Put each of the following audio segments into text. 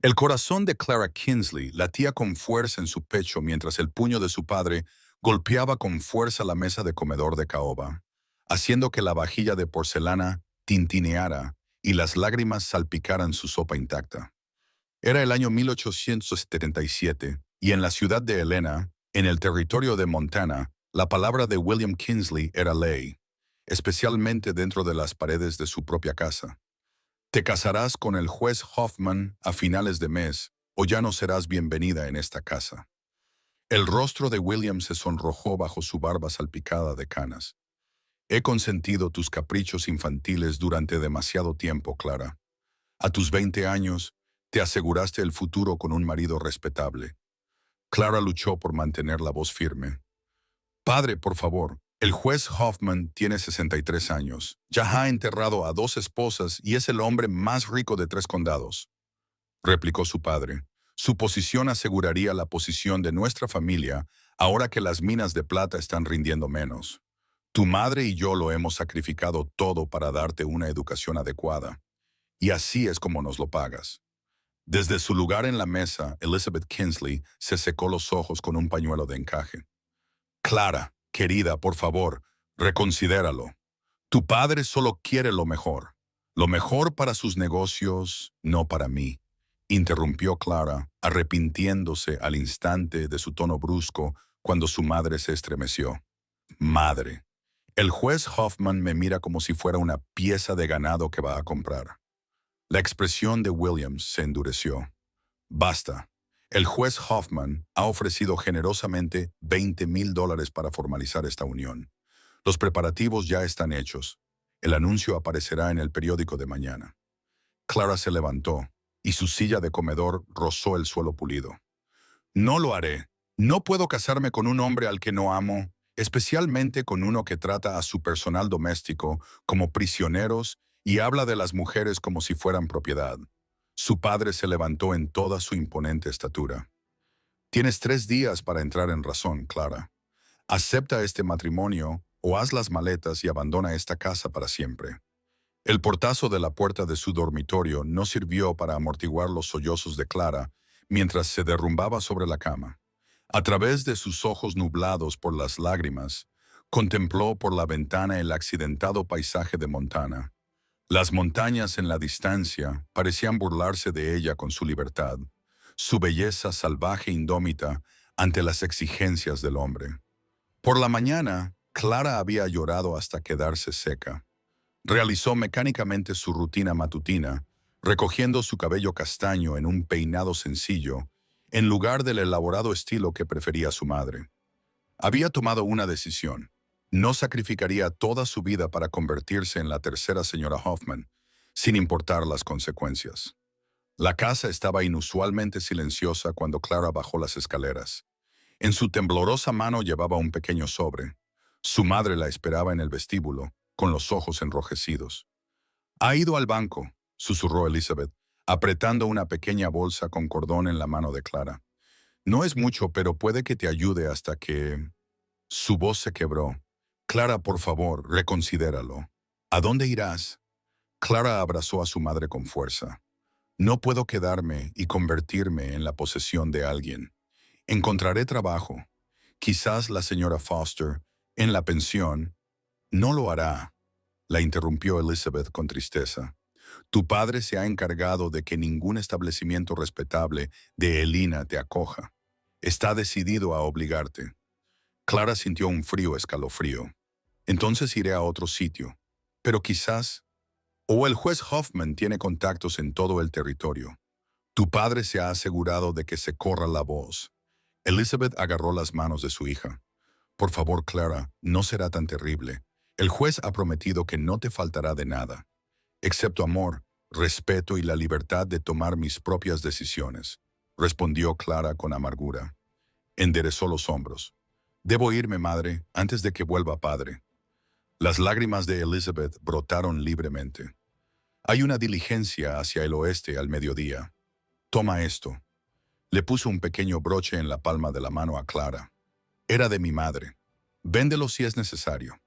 El corazón de Clara Kinsley latía con fuerza en su pecho mientras el puño de su padre golpeaba con fuerza la mesa de comedor de caoba, haciendo que la vajilla de porcelana tintineara y las lágrimas salpicaran su sopa intacta. Era el año 1877 y en la ciudad de Helena, en el territorio de Montana, la palabra de William Kinsley era ley, especialmente dentro de las paredes de su propia casa. Te casarás con el juez Hoffman a finales de mes, o ya no serás bienvenida en esta casa. El rostro de William se sonrojó bajo su barba salpicada de canas. He consentido tus caprichos infantiles durante demasiado tiempo, Clara. A tus 20 años, te aseguraste el futuro con un marido respetable. Clara luchó por mantener la voz firme. Padre, por favor, el juez Hoffman tiene 63 años. Ya ha enterrado a 2 esposas y es el hombre más rico de 3 condados, replicó su padre. Su posición aseguraría la posición de nuestra familia ahora que las minas de plata están rindiendo menos. Tu madre y yo lo hemos sacrificado todo para darte una educación adecuada, y así es como nos lo pagas. Desde su lugar en la mesa, Elizabeth Kinsley se secó los ojos con un pañuelo de encaje. Clara, querida, por favor, reconsidéralo. Tu padre solo quiere lo mejor para sus negocios, no para mí, interrumpió Clara, arrepintiéndose al instante de su tono brusco cuando su madre se estremeció. Madre, el juez Hoffman me mira como si fuera una pieza de ganado que va a comprar. La expresión de Williams se endureció. Basta. El juez Hoffman ha ofrecido generosamente $20,000 para formalizar esta unión. Los preparativos ya están hechos. El anuncio aparecerá en el periódico de mañana. Clara se levantó, y su silla de comedor rozó el suelo pulido. No lo haré. No puedo casarme con un hombre al que no amo, especialmente con uno que trata a su personal doméstico como prisioneros y habla de las mujeres como si fueran propiedad. Su padre se levantó en toda su imponente estatura. Tienes 3 días para entrar en razón, Clara. Acepta este matrimonio o haz las maletas y abandona esta casa para siempre. El portazo de la puerta de su dormitorio no sirvió para amortiguar los sollozos de Clara mientras se derrumbaba sobre la cama. A través de sus ojos nublados por las lágrimas, contempló por la ventana el accidentado paisaje de Montana. Las montañas en la distancia parecían burlarse de ella con su libertad, su belleza salvaje e indómita ante las exigencias del hombre. Por la mañana, Clara había llorado hasta quedarse seca. Realizó mecánicamente su rutina matutina, recogiendo su cabello castaño en un peinado sencillo, en lugar del elaborado estilo que prefería su madre. Había tomado una decisión. No sacrificaría toda su vida para convertirse en la tercera señora Hoffman, sin importar las consecuencias. La casa estaba inusualmente silenciosa cuando Clara bajó las escaleras. En su temblorosa mano llevaba un pequeño sobre. Su madre la esperaba en el vestíbulo, con los ojos enrojecidos. «Ha ido al banco», susurró Elizabeth, apretando una pequeña bolsa con cordón en la mano de Clara. «No es mucho, pero puede que te ayude hasta que...» Su voz se quebró. «Clara, por favor, reconsidéralo. ¿A dónde irás?» Clara abrazó a su madre con fuerza. «No puedo quedarme y convertirme en la posesión de alguien. Encontraré trabajo. Quizás la señora Foster, en la pensión...» «No lo hará», la interrumpió Elizabeth con tristeza. «Tu padre se ha encargado de que ningún establecimiento respetable de Helena te acoja. Está decidido a obligarte». Clara sintió un frío escalofrío. «Entonces iré a otro sitio. Pero quizás... O el juez Hoffman tiene contactos en todo el territorio. Tu padre se ha asegurado de que se corra la voz». Elizabeth agarró las manos de su hija. «Por favor, Clara, no será tan terrible. El juez ha prometido que no te faltará de nada, excepto amor, respeto y la libertad de tomar mis propias decisiones», respondió Clara con amargura. Enderezó los hombros. «Debo irme, madre, antes de que vuelva padre». Las lágrimas de Elizabeth brotaron libremente. «Hay una diligencia hacia el oeste al mediodía. Toma esto». Le puso un pequeño broche en la palma de la mano a Clara. «Era de mi madre. Véndelo si es necesario».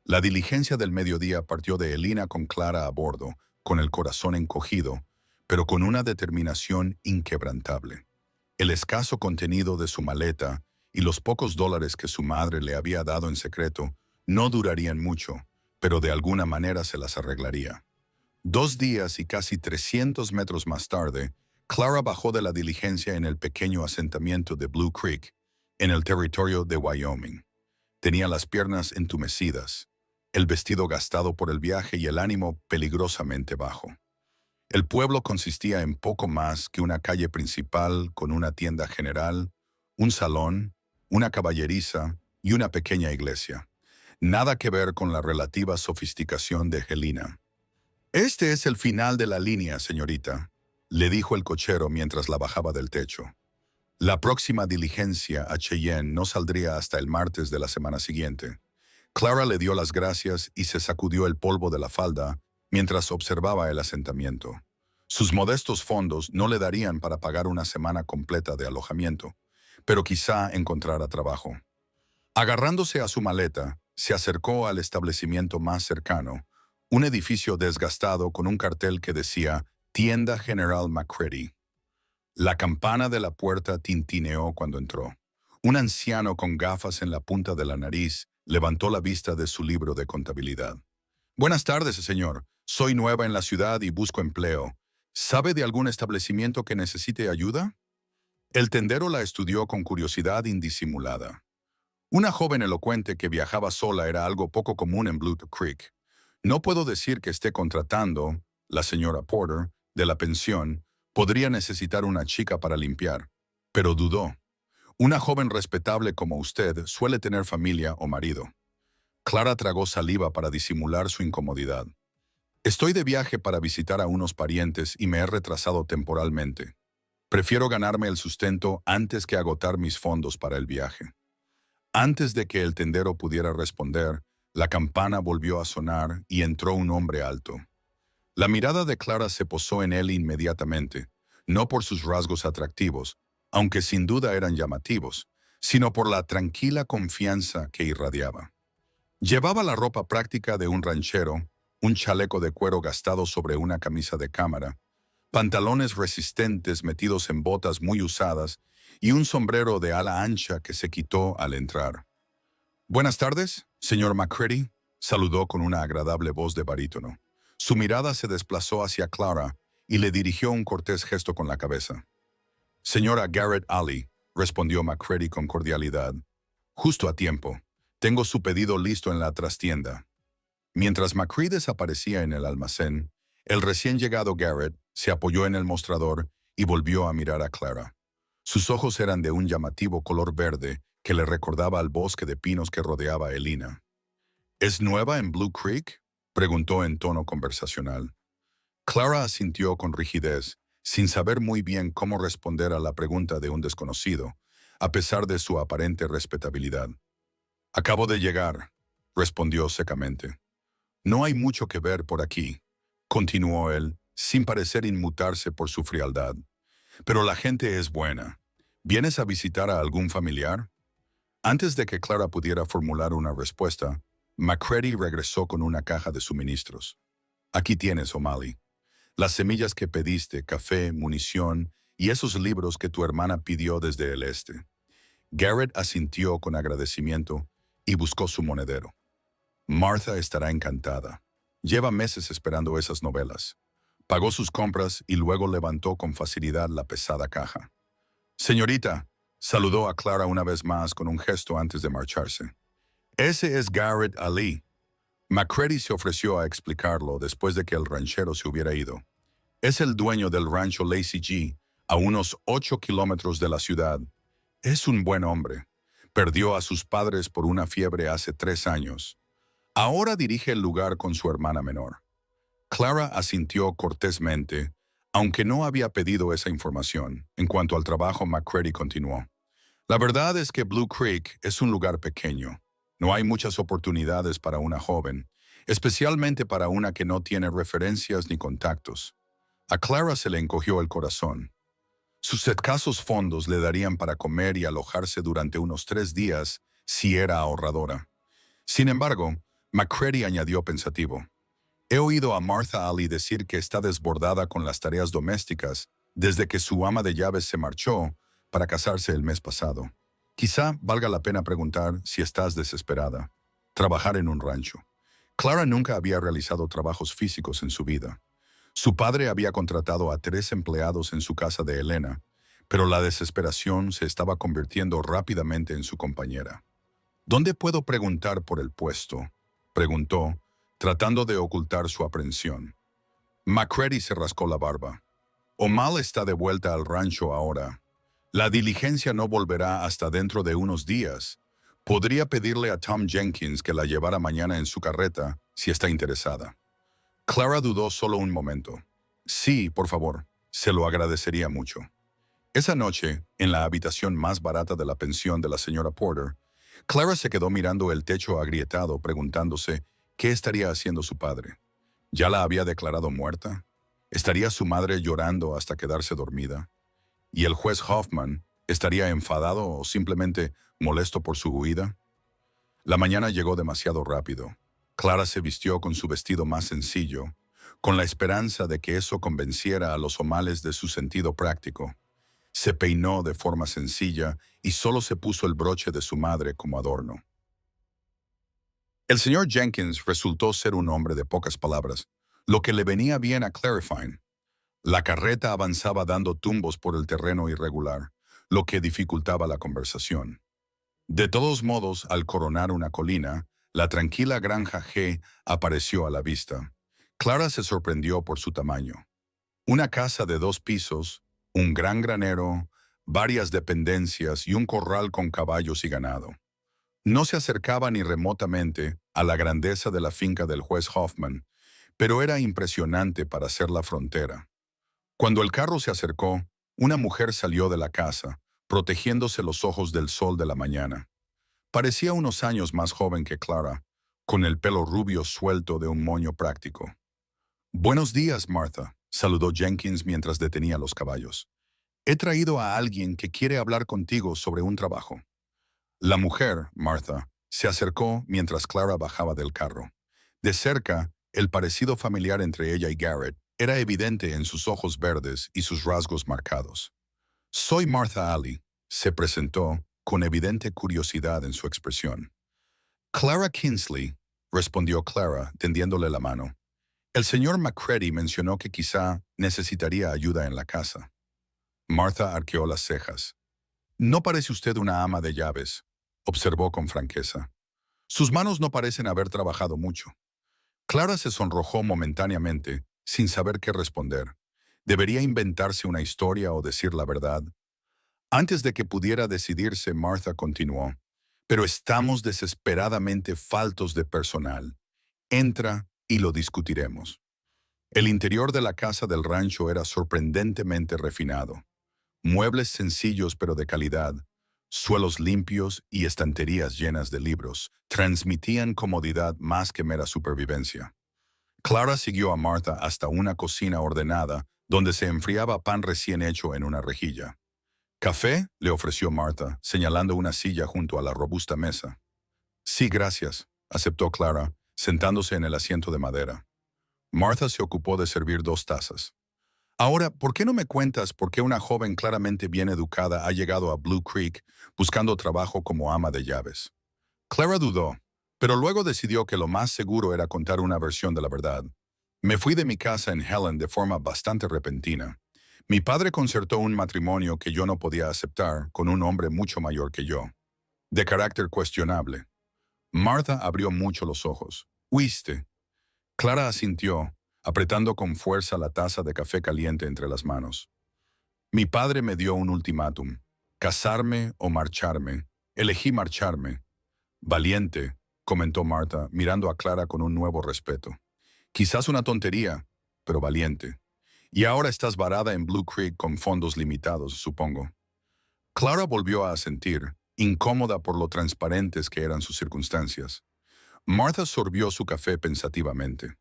La diligencia del mediodía partió de Helena con Clara a bordo, con el corazón encogido, pero con una determinación inquebrantable. El escaso contenido de su maleta y los pocos dólares que su madre le había dado en secreto no durarían mucho, pero de alguna manera se las arreglaría. 2 días y casi 300 metros más tarde, Clara bajó de la diligencia en el pequeño asentamiento de Blue Creek, en el territorio de Wyoming. Tenía las piernas entumecidas, el vestido gastado por el viaje y el ánimo peligrosamente bajo. El pueblo consistía en poco más que una calle principal con una tienda general, un salón, una caballeriza y una pequeña iglesia. Nada que ver con la relativa sofisticación de Helena. «Este es el final de la línea, señorita», le dijo el cochero mientras la bajaba del techo. La próxima diligencia a Cheyenne no saldría hasta el martes de la semana siguiente. Clara le dio las gracias y se sacudió el polvo de la falda mientras observaba el asentamiento. Sus modestos fondos no le darían para pagar una semana completa de alojamiento, pero quizá encontrara trabajo. Agarrándose a su maleta, se acercó al establecimiento más cercano, un edificio desgastado con un cartel que decía Tienda General McCready. La campana de la puerta tintineó cuando entró. Un anciano con gafas en la punta de la nariz levantó la vista de su libro de contabilidad. «Buenas tardes, señor. Soy nueva en la ciudad y busco empleo. ¿Sabe de algún establecimiento que necesite ayuda?» El tendero la estudió con curiosidad indisimulada. Una joven elocuente que viajaba sola era algo poco común en Blue Creek. «No puedo decir que esté contratando», la señora Porter, de la pensión, podría necesitar una chica para limpiar, pero dudó. «Una joven respetable como usted suele tener familia o marido». Clara tragó saliva para disimular su incomodidad. «Estoy de viaje para visitar a unos parientes y me he retrasado temporalmente. Prefiero ganarme el sustento antes que agotar mis fondos para el viaje». Antes de que el tendero pudiera responder, la campana volvió a sonar y entró un hombre alto. La mirada de Clara se posó en él inmediatamente, no por sus rasgos atractivos, aunque sin duda eran llamativos, sino por la tranquila confianza que irradiaba. Llevaba la ropa práctica de un ranchero, un chaleco de cuero gastado sobre una camisa de cámara, pantalones resistentes metidos en botas muy usadas y un sombrero de ala ancha que se quitó al entrar. «Buenas tardes, señor McCready», saludó con una agradable voz de barítono. Su mirada se desplazó hacia Clara y le dirigió un cortés gesto con la cabeza. «Señora Garrett Alley», respondió McCready con cordialidad. «Justo a tiempo. Tengo su pedido listo en la trastienda». Mientras McCready desaparecía en el almacén, el recién llegado Garrett se apoyó en el mostrador y volvió a mirar a Clara. Sus ojos eran de un llamativo color verde que le recordaba al bosque de pinos que rodeaba a Helena. «¿Es nueva en Blue Creek?», preguntó en tono conversacional. Clara asintió con rigidez, sin saber muy bien cómo responder a la pregunta de un desconocido, a pesar de su aparente respetabilidad. «Acabo de llegar», respondió secamente. «No hay mucho que ver por aquí», continuó él, sin parecer inmutarse por su frialdad. «Pero la gente es buena. ¿Vienes a visitar a algún familiar?». Antes de que Clara pudiera formular una respuesta, McCready regresó con una caja de suministros. «Aquí tienes, O'Malley. Las semillas que pediste, café, munición y esos libros que tu hermana pidió desde el este». Garrett asintió con agradecimiento y buscó su monedero. «Martha estará encantada. Lleva meses esperando esas novelas». Pagó sus compras y luego levantó con facilidad la pesada caja. «Señorita», saludó a Clara una vez más con un gesto antes de marcharse. «Ese es Garrett Alley». McCready se ofreció a explicarlo después de que el ranchero se hubiera ido. «Es el dueño del rancho Lazy G, a unos 8 kilómetros de la ciudad. Es un buen hombre. Perdió a sus padres por una fiebre hace 3 años. Ahora dirige el lugar con su hermana menor». Clara asintió cortésmente, aunque no había pedido esa información. En cuanto al trabajo, McCready continuó. «La verdad es que Blue Creek es un lugar pequeño. No hay muchas oportunidades para una joven, especialmente para una que no tiene referencias ni contactos». A Clara se le encogió el corazón. Sus escasos fondos le darían para comer y alojarse durante unos 3 días si era ahorradora. Sin embargo, McCready añadió pensativo. He oído a Martha Ali decir que está desbordada con las tareas domésticas desde que su ama de llaves se marchó para casarse el mes pasado. Quizá valga la pena preguntar si estás desesperada. Trabajar en un rancho. Clara nunca había realizado trabajos físicos en su vida. Su padre había contratado a 3 empleados en su casa de Elena, pero la desesperación se estaba convirtiendo rápidamente en su compañera. ¿Dónde puedo preguntar por el puesto?, preguntó, tratando de ocultar su aprensión. McCready se rascó la barba. Omal está de vuelta al rancho ahora. La diligencia no volverá hasta dentro de unos días. Podría pedirle a Tom Jenkins que la llevara mañana en su carreta, si está interesada. Clara dudó solo un momento. Sí, por favor, se lo agradecería mucho. Esa noche, en la habitación más barata de la pensión de la señora Porter, Clara se quedó mirando el techo agrietado, preguntándose qué estaría haciendo su padre. ¿Ya la había declarado muerta? ¿Estaría su madre llorando hasta quedarse dormida? ¿Y el juez Hoffman estaría enfadado o simplemente molesto por su huida? La mañana llegó demasiado rápido. Clara se vistió con su vestido más sencillo, con la esperanza de que eso convenciera a los O'Males de su sentido práctico. Se peinó de forma sencilla y solo se puso el broche de su madre como adorno. El señor Jenkins resultó ser un hombre de pocas palabras, lo que le venía bien a Clarifying. La carreta avanzaba dando tumbos por el terreno irregular, lo que dificultaba la conversación. De todos modos, al coronar una colina, la tranquila granja G apareció a la vista. Clara se sorprendió por su tamaño. Una casa de 2 pisos, un gran granero, varias dependencias y un corral con caballos y ganado. No se acercaba ni remotamente a la grandeza de la finca del juez Hoffman, pero era impresionante para ser la frontera. Cuando el carro se acercó, una mujer salió de la casa, protegiéndose los ojos del sol de la mañana. Parecía unos años más joven que Clara, con el pelo rubio suelto de un moño práctico. «Buenos días, Martha», saludó Jenkins mientras detenía los caballos. «He traído a alguien que quiere hablar contigo sobre un trabajo». La mujer, Martha, se acercó mientras Clara bajaba del carro. De cerca, el parecido familiar entre ella y Garrett era evidente en sus ojos verdes y sus rasgos marcados. «Soy Martha Ali», se presentó, con evidente curiosidad en su expresión. «Clara Kinsley», respondió Clara, tendiéndole la mano. «El señor McCready mencionó que quizá necesitaría ayuda en la casa». Martha arqueó las cejas. «No parece usted una ama de llaves», observó con franqueza. «Sus manos no parecen haber trabajado mucho». Clara se sonrojó momentáneamente, sin saber qué responder. ¿Debería inventarse una historia o decir la verdad? Antes de que pudiera decidirse, Martha continuó. «Pero estamos desesperadamente faltos de personal. Entra y lo discutiremos». El interior de la casa del rancho era sorprendentemente refinado. Muebles sencillos pero de calidad, suelos limpios y estanterías llenas de libros transmitían comodidad más que mera supervivencia. Clara siguió a Martha hasta una cocina ordenada donde se enfriaba pan recién hecho en una rejilla. «¿Café?», le ofreció Martha, señalando una silla junto a la robusta mesa. «Sí, gracias», aceptó Clara, sentándose en el asiento de madera. Martha se ocupó de servir 2 tazas. «Ahora, ¿por qué no me cuentas por qué una joven claramente bien educada ha llegado a Blue Creek buscando trabajo como ama de llaves?» Clara dudó, pero luego decidió que lo más seguro era contar una versión de la verdad. «Me fui de mi casa en Helen de forma bastante repentina. Mi padre concertó un matrimonio que yo no podía aceptar con un hombre mucho mayor que yo, de carácter cuestionable». Martha abrió mucho los ojos. «¿Huiste?». Clara asintió, apretando con fuerza la taza de café caliente entre las manos. «Mi padre me dio un ultimátum. Casarme o marcharme. Elegí marcharme». «Valiente», comentó Martha, mirando a Clara con un nuevo respeto. «Quizás una tontería, pero valiente. Y ahora estás varada en Blue Creek con fondos limitados, supongo». Clara volvió a asentir, incómoda por lo transparentes que eran sus circunstancias. Martha sorbió su café pensativamente.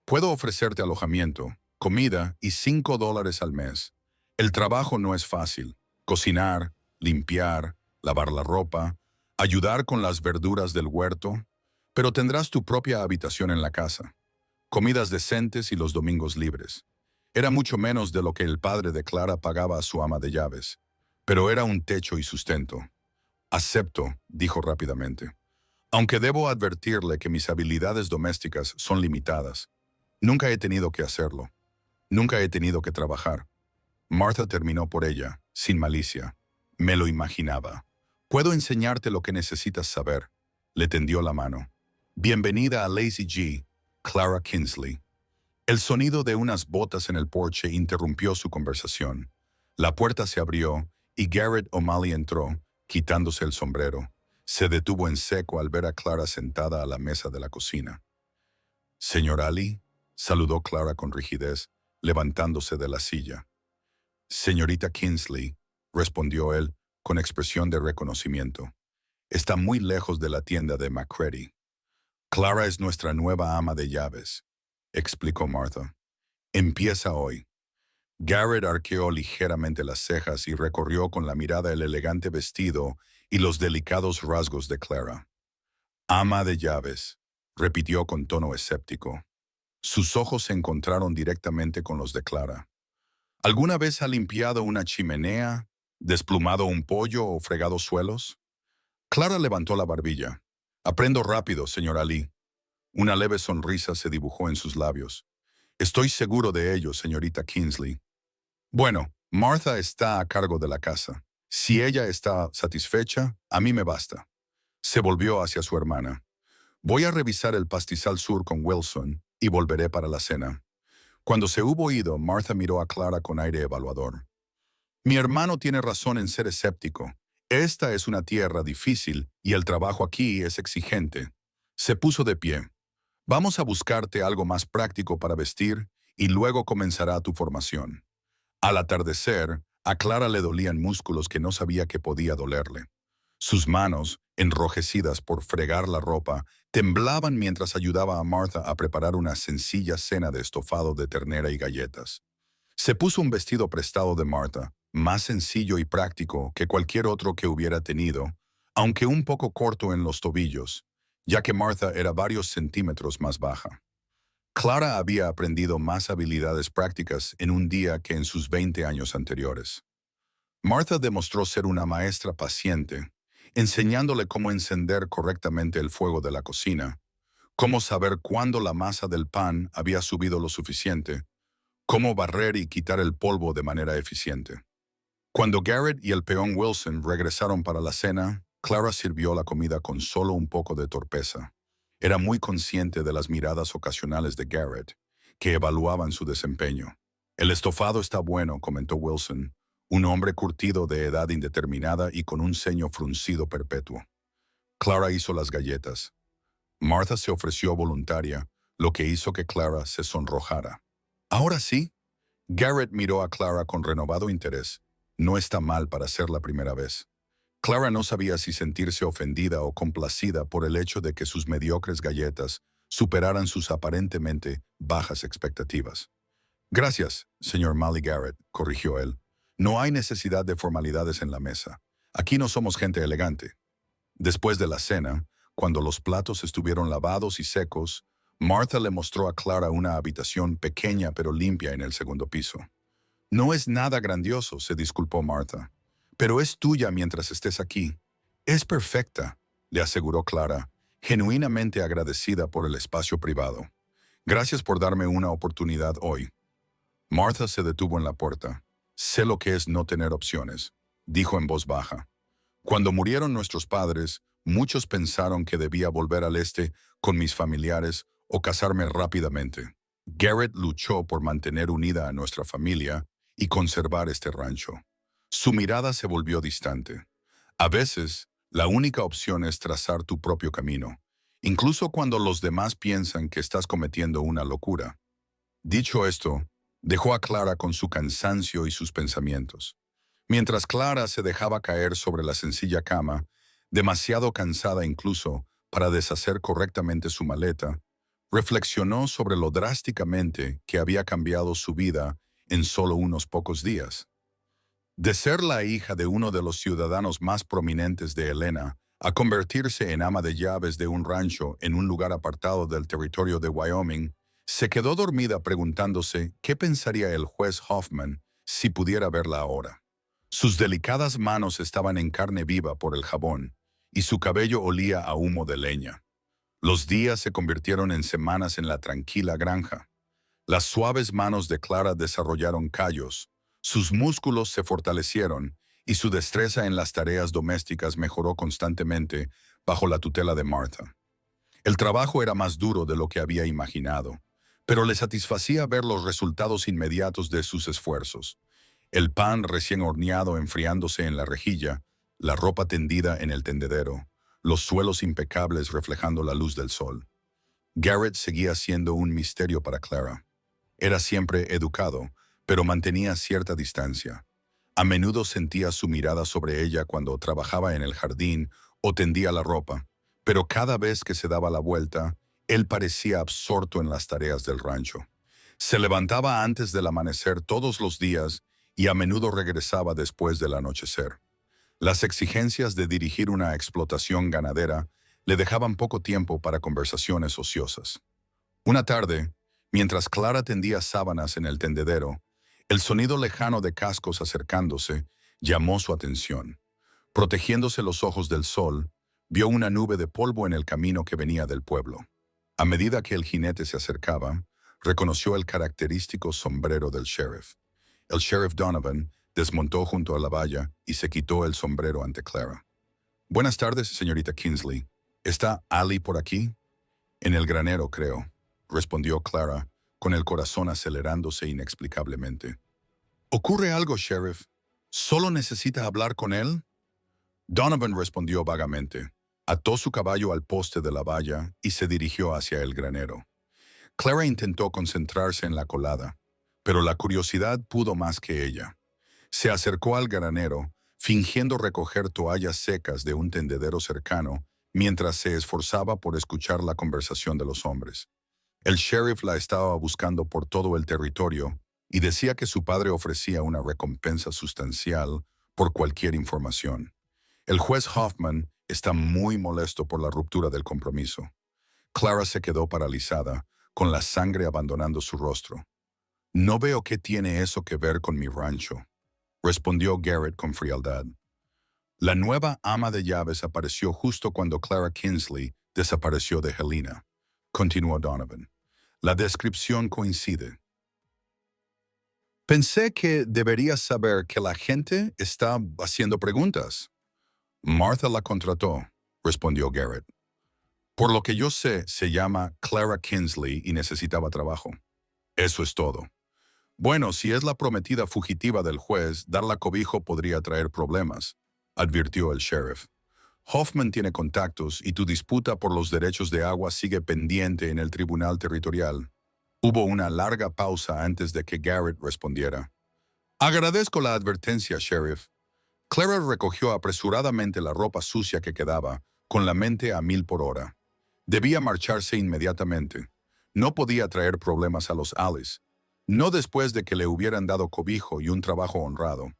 «Puedo ofrecerte alojamiento, comida y $5 al mes. El trabajo no es fácil. Cocinar, limpiar, lavar la ropa, ayudar con las verduras del huerto, pero tendrás tu propia habitación en la casa. comidas decentes y los domingos libres. Era mucho menos de lo que el padre de Clara pagaba a su ama de llaves, pero era un techo y sustento. Acepto, dijo rápidamente. Aunque debo advertirle que mis habilidades domésticas son limitadas. Nunca he tenido que hacerlo. Nunca he tenido que trabajar. Martha terminó por ella, sin malicia. Me lo imaginaba. Puedo enseñarte lo que necesitas saber. Le tendió la mano. Bienvenida a Lazy G, Clara Kinsley. El sonido de unas botas en el porche interrumpió su conversación. La puerta se abrió y Garrett O'Malley entró, quitándose el sombrero. Se detuvo en seco al ver a Clara sentada a la mesa de la cocina. «Señor Ali», saludó Clara con rigidez, levantándose de la silla. «Señorita Kinsley», respondió él, con expresión de reconocimiento. «Está muy lejos de la tienda de McCready». «Clara es nuestra nueva ama de llaves», explicó Martha. «Empieza hoy». Garrett arqueó ligeramente las cejas y recorrió con la mirada el elegante vestido y los delicados rasgos de Clara. «Ama de llaves», repitió con tono escéptico. Sus ojos se encontraron directamente con los de Clara. «¿Alguna vez ha limpiado una chimenea, desplumado un pollo o fregado suelos?» Clara levantó la barbilla. «Aprendo rápido, señor Ali». Una leve sonrisa se dibujó en sus labios. «Estoy seguro de ello, señorita Kinsley». «Bueno, Martha está a cargo de la casa. Si ella está satisfecha, a mí me basta». Se volvió hacia su hermana. «Voy a revisar el pastizal sur con Wilson y volveré para la cena». Cuando se hubo ido, Martha miró a Clara con aire evaluador. «Mi hermano tiene razón en ser escéptico. Esta es una tierra difícil y el trabajo aquí es exigente». Se puso de pie. «Vamos a buscarte algo más práctico para vestir y luego comenzará tu formación». Al atardecer, a Clara le dolían músculos que no sabía que podía dolerle. Sus manos, enrojecidas por fregar la ropa, temblaban mientras ayudaba a Martha a preparar una sencilla cena de estofado de ternera y galletas. Se puso un vestido prestado de Martha, más sencillo y práctico que cualquier otro que hubiera tenido, aunque un poco corto en los tobillos, ya que Martha era varios centímetros más baja. Clara había aprendido más habilidades prácticas en un día que en sus 20 años anteriores. Martha demostró ser una maestra paciente, enseñándole cómo encender correctamente el fuego de la cocina, cómo saber cuándo la masa del pan había subido lo suficiente, cómo barrer y quitar el polvo de manera eficiente. Cuando Garrett y el peón Wilson regresaron para la cena, Clara sirvió la comida con solo un poco de torpeza. Era muy consciente de las miradas ocasionales de Garrett, que evaluaban su desempeño. «El estofado está bueno», comentó Wilson, un hombre curtido de edad indeterminada y con un ceño fruncido perpetuo. Clara hizo las galletas. Martha se ofreció voluntaria, lo que hizo que Clara se sonrojara. «¿Ahora sí?» Garrett miró a Clara con renovado interés. No está mal para ser la primera vez. Clara no sabía si sentirse ofendida o complacida por el hecho de que sus mediocres galletas superaran sus aparentemente bajas expectativas. «Gracias, señor Mally Garrett», corrigió él. «No hay necesidad de formalidades en la mesa. Aquí no somos gente elegante». Después de la cena, cuando los platos estuvieron lavados y secos, Martha le mostró a Clara una habitación pequeña pero limpia en el segundo piso. «No es nada grandioso», se disculpó Martha, «pero es tuya mientras estés aquí». «Es perfecta», le aseguró Clara, genuinamente agradecida por el espacio privado. «Gracias por darme una oportunidad hoy». Martha se detuvo en la puerta. «Sé lo que es no tener opciones», dijo en voz baja. «Cuando murieron nuestros padres, muchos pensaron que debía volver al este con mis familiares o casarme rápidamente. Garrett luchó por mantener unida a nuestra familia y conservar este rancho». Su mirada se volvió distante. «A veces, la única opción es trazar tu propio camino, incluso cuando los demás piensan que estás cometiendo una locura». Dicho esto, dejó a Clara con su cansancio y sus pensamientos. Mientras Clara se dejaba caer sobre la sencilla cama, demasiado cansada incluso para deshacer correctamente su maleta, reflexionó sobre lo drásticamente que había cambiado su vida en solo unos pocos días. De ser la hija de uno de los ciudadanos más prominentes de Helena, a convertirse en ama de llaves de un rancho en un lugar apartado del territorio de Wyoming, Se quedó dormida preguntándose qué pensaría el juez Hoffman si pudiera verla ahora. Sus delicadas manos estaban en carne viva por el jabón, y su cabello olía a humo de leña. Los días se convirtieron en semanas en la tranquila granja. Las suaves manos de Clara desarrollaron callos, sus músculos se fortalecieron y su destreza en las tareas domésticas mejoró constantemente bajo la tutela de Martha. El trabajo era más duro de lo que había imaginado, pero le satisfacía ver los resultados inmediatos de sus esfuerzos. El pan recién horneado enfriándose en la rejilla, la ropa tendida en el tendedero, los suelos impecables reflejando la luz del sol. Garrett seguía siendo un misterio para Clara. Era siempre educado, pero mantenía cierta distancia. A menudo sentía su mirada sobre ella cuando trabajaba en el jardín o tendía la ropa, pero cada vez que se daba la vuelta, él parecía absorto en las tareas del rancho. Se levantaba antes del amanecer todos los días y a menudo regresaba después del anochecer. Las exigencias de dirigir una explotación ganadera le dejaban poco tiempo para conversaciones ociosas. Una tarde, mientras Clara tendía sábanas en el tendedero, el sonido lejano de cascos acercándose llamó su atención. Protegiéndose los ojos del sol, vio una nube de polvo en el camino que venía del pueblo. A medida que el jinete se acercaba, reconoció el característico sombrero del sheriff. El sheriff Donovan desmontó junto a la valla y se quitó el sombrero ante Clara. «Buenas tardes, señorita Kingsley. ¿Está Ali por aquí?» «En el granero, creo», respondió Clara, con el corazón acelerándose inexplicablemente. «¿Ocurre algo, sheriff? ¿Solo necesita hablar con él?» Donovan respondió vagamente. Ató su caballo al poste de la valla y se dirigió hacia el granero. Clara intentó concentrarse en la colada, pero la curiosidad pudo más que ella. Se acercó al granero, fingiendo recoger toallas secas de un tendedero cercano, mientras se esforzaba por escuchar la conversación de los hombres. El sheriff la estaba buscando por todo el territorio y decía que su padre ofrecía una recompensa sustancial por cualquier información. El juez Hoffman está muy molesto por la ruptura del compromiso. Clara se quedó paralizada, con la sangre abandonando su rostro. «No veo qué tiene eso que ver con mi rancho», respondió Garrett con frialdad. La nueva ama de llaves apareció justo cuando Clara Kingsley desapareció de Helena, continuó Donovan. La descripción coincide. «Pensé que deberías saber que la gente está haciendo preguntas». «Martha la contrató», respondió Garrett. «Por lo que yo sé, se llama Clara Kingsley y necesitaba trabajo. Eso es todo». «Bueno, si es la prometida fugitiva del juez, darla cobijo podría traer problemas», advirtió el sheriff. «Hoffman tiene contactos y tu disputa por los derechos de agua sigue pendiente en el tribunal territorial». Hubo una larga pausa antes de que Garrett respondiera. «Agradezco la advertencia, sheriff». Clara recogió apresuradamente la ropa sucia que quedaba, con la mente a 1000 por hora. Debía marcharse inmediatamente. No podía traer problemas a los Alice. No después de que le hubieran dado cobijo y un trabajo honrado.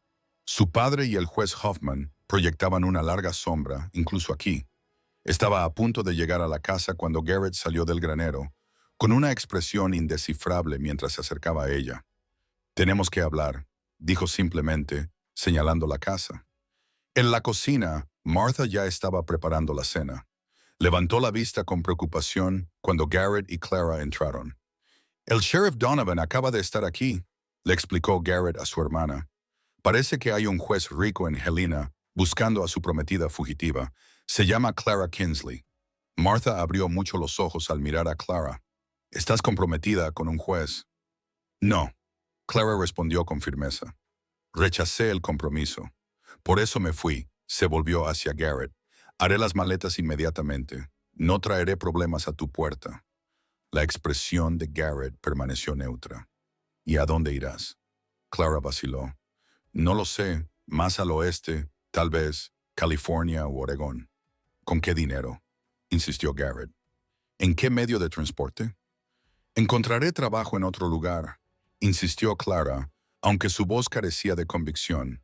Su padre y el juez Hoffman proyectaban una larga sombra, incluso aquí. Estaba a punto de llegar a la casa cuando Garrett salió del granero, con una expresión indescifrable mientras se acercaba a ella. «Tenemos que hablar», dijo simplemente, señalando la casa. En la cocina, Martha ya estaba preparando la cena. Levantó la vista con preocupación cuando Garrett y Clara entraron. «El sheriff Donovan acaba de estar aquí», le explicó Garrett a su hermana. «Parece que hay un juez rico en Helena buscando a su prometida fugitiva. Se llama Clara Kingsley». Martha abrió mucho los ojos al mirar a Clara. «¿Estás comprometida con un juez?» «No», Clara respondió con firmeza. «Rechacé el compromiso. Por eso me fui», se volvió hacia Garrett. «Haré las maletas inmediatamente. No traeré problemas a tu puerta». La expresión de Garrett permaneció neutra. «¿Y a dónde irás?» Clara vaciló. «No lo sé. Más al oeste, tal vez, California o Oregón». «¿Con qué dinero?», insistió Garrett. «¿En qué medio de transporte?» «Encontraré trabajo en otro lugar», insistió Clara, aunque su voz carecía de convicción.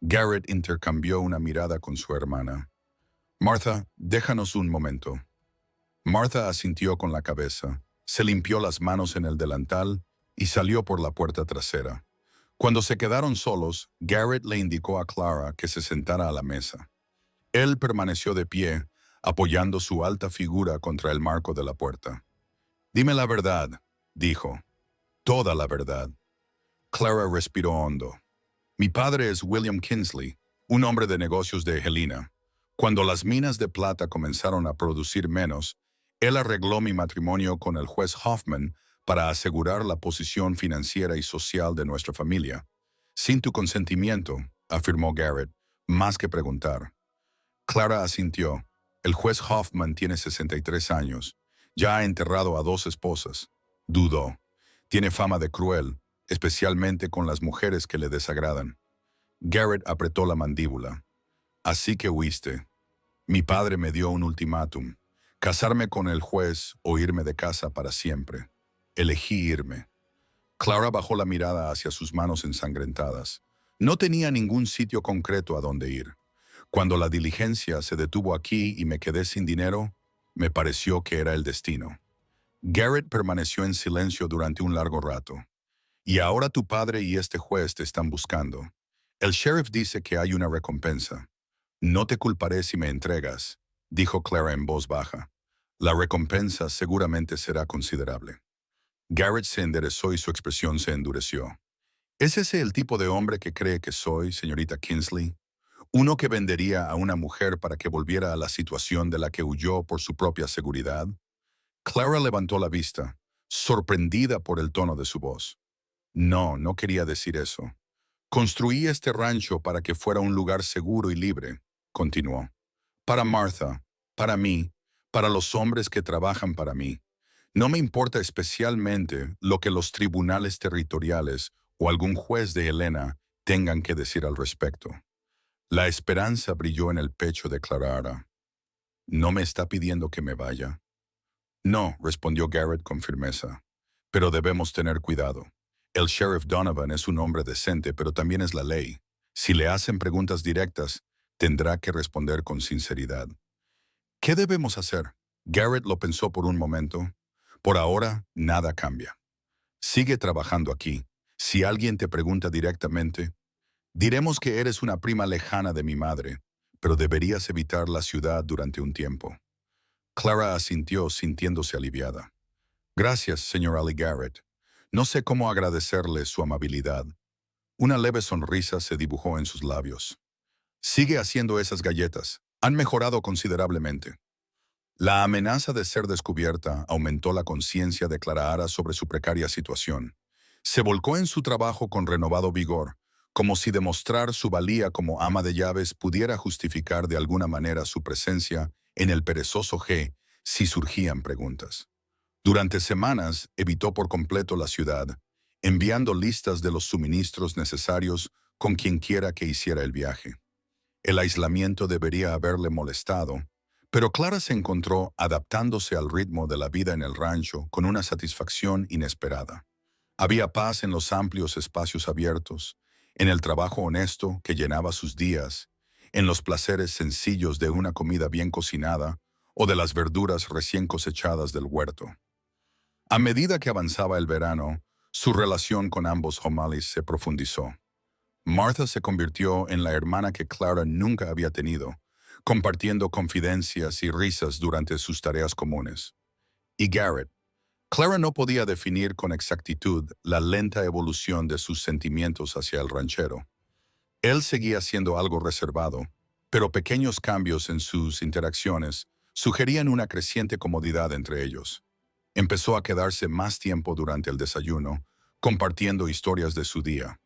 Garrett intercambió una mirada con su hermana. «Martha, déjanos un momento». Martha asintió con la cabeza, se limpió las manos en el delantal y salió por la puerta trasera. Cuando se quedaron solos, Garrett le indicó a Clara que se sentara a la mesa. Él permaneció de pie, apoyando su alta figura contra el marco de la puerta. «Dime la verdad», dijo. «Toda la verdad». Clara respiró hondo. «Mi padre es William Kinsley, un hombre de negocios de Helena. Cuando las minas de plata comenzaron a producir menos, él arregló mi matrimonio con el juez Hoffman para asegurar la posición financiera y social de nuestra familia. Sin tu consentimiento», afirmó Garrett, más que preguntar. Clara asintió. El juez Hoffman tiene 63 años. Ya ha enterrado a 2 esposas. Dudó. Tiene fama de cruel, especialmente con las mujeres que le desagradan. Garrett apretó la mandíbula. «Así que huiste». «Mi padre me dio un ultimátum. Casarme con el juez o irme de casa para siempre. Elegí irme». Clara bajó la mirada hacia sus manos ensangrentadas. No tenía ningún sitio concreto a donde ir. Cuando la diligencia se detuvo aquí y me quedé sin dinero, me pareció que era el destino. Garrett permaneció en silencio durante un largo rato. «Y ahora tu padre y este juez te están buscando. El sheriff dice que hay una recompensa. No te culparé si me entregas», dijo Clara en voz baja. «La recompensa seguramente será considerable». Garrett se enderezó y su expresión se endureció. «¿Es ese el tipo de hombre que cree que soy, señorita Kinsley? ¿Uno que vendería a una mujer para que volviera a la situación de la que huyó por su propia seguridad?» Clara levantó la vista, sorprendida por el tono de su voz. «No, no quería decir eso. Construí este rancho para que fuera un lugar seguro y libre», continuó. «Para Martha, para mí, para los hombres que trabajan para mí. No me importa especialmente lo que los tribunales territoriales o algún juez de Helena tengan que decir al respecto». La esperanza brilló en el pecho de Clara. «¿No me está pidiendo que me vaya?» «No», respondió Garrett con firmeza. «Pero debemos tener cuidado. El sheriff Donovan es un hombre decente, pero también es la ley. Si le hacen preguntas directas, tendrá que responder con sinceridad». «¿Qué debemos hacer?» Garrett lo pensó por un momento. «Por ahora, nada cambia. Sigue trabajando aquí. Si alguien te pregunta directamente, diremos que eres una prima lejana de mi madre, pero deberías evitar la ciudad durante un tiempo». Clara asintió sintiéndose aliviada. «Gracias, señor Ali Garrett. No sé cómo agradecerle su amabilidad». Una leve sonrisa se dibujó en sus labios. «Sigue haciendo esas galletas. Han mejorado considerablemente». La amenaza de ser descubierta aumentó la conciencia de Clara sobre su precaria situación. Se volcó en su trabajo con renovado vigor, como si demostrar su valía como ama de llaves pudiera justificar de alguna manera su presencia en el perezoso G si surgían preguntas. Durante semanas evitó por completo la ciudad, enviando listas de los suministros necesarios con quienquiera que hiciera el viaje. El aislamiento debería haberle molestado, pero Clara se encontró adaptándose al ritmo de la vida en el rancho con una satisfacción inesperada. Había paz en los amplios espacios abiertos, en el trabajo honesto que llenaba sus días, en los placeres sencillos de una comida bien cocinada o de las verduras recién cosechadas del huerto. A medida que avanzaba el verano, su relación con ambos O'Malley se profundizó. Martha se convirtió en la hermana que Clara nunca había tenido, compartiendo confidencias y risas durante sus tareas comunes. Y Garrett. Clara no podía definir con exactitud la lenta evolución de sus sentimientos hacia el ranchero. Él seguía siendo algo reservado, pero pequeños cambios en sus interacciones sugerían una creciente comodidad entre ellos. Empezó a quedarse más tiempo durante el desayuno, compartiendo historias de su día.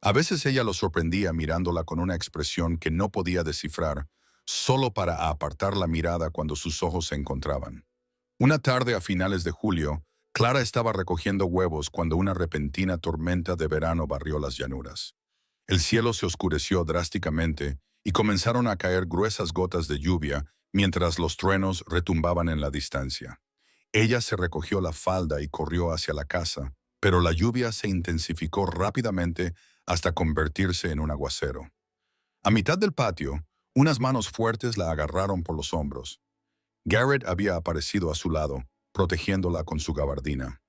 A veces ella lo sorprendía mirándola con una expresión que no podía descifrar, solo para apartar la mirada cuando sus ojos se encontraban. Una tarde a finales de julio, Clara estaba recogiendo huevos cuando una repentina tormenta de verano barrió las llanuras. El cielo se oscureció drásticamente y comenzaron a caer gruesas gotas de lluvia mientras los truenos retumbaban en la distancia. Ella se recogió la falda y corrió hacia la casa, pero la lluvia se intensificó rápidamente hasta convertirse en un aguacero. A mitad del patio, unas manos fuertes la agarraron por los hombros. Garrett había aparecido a su lado, protegiéndola con su gabardina.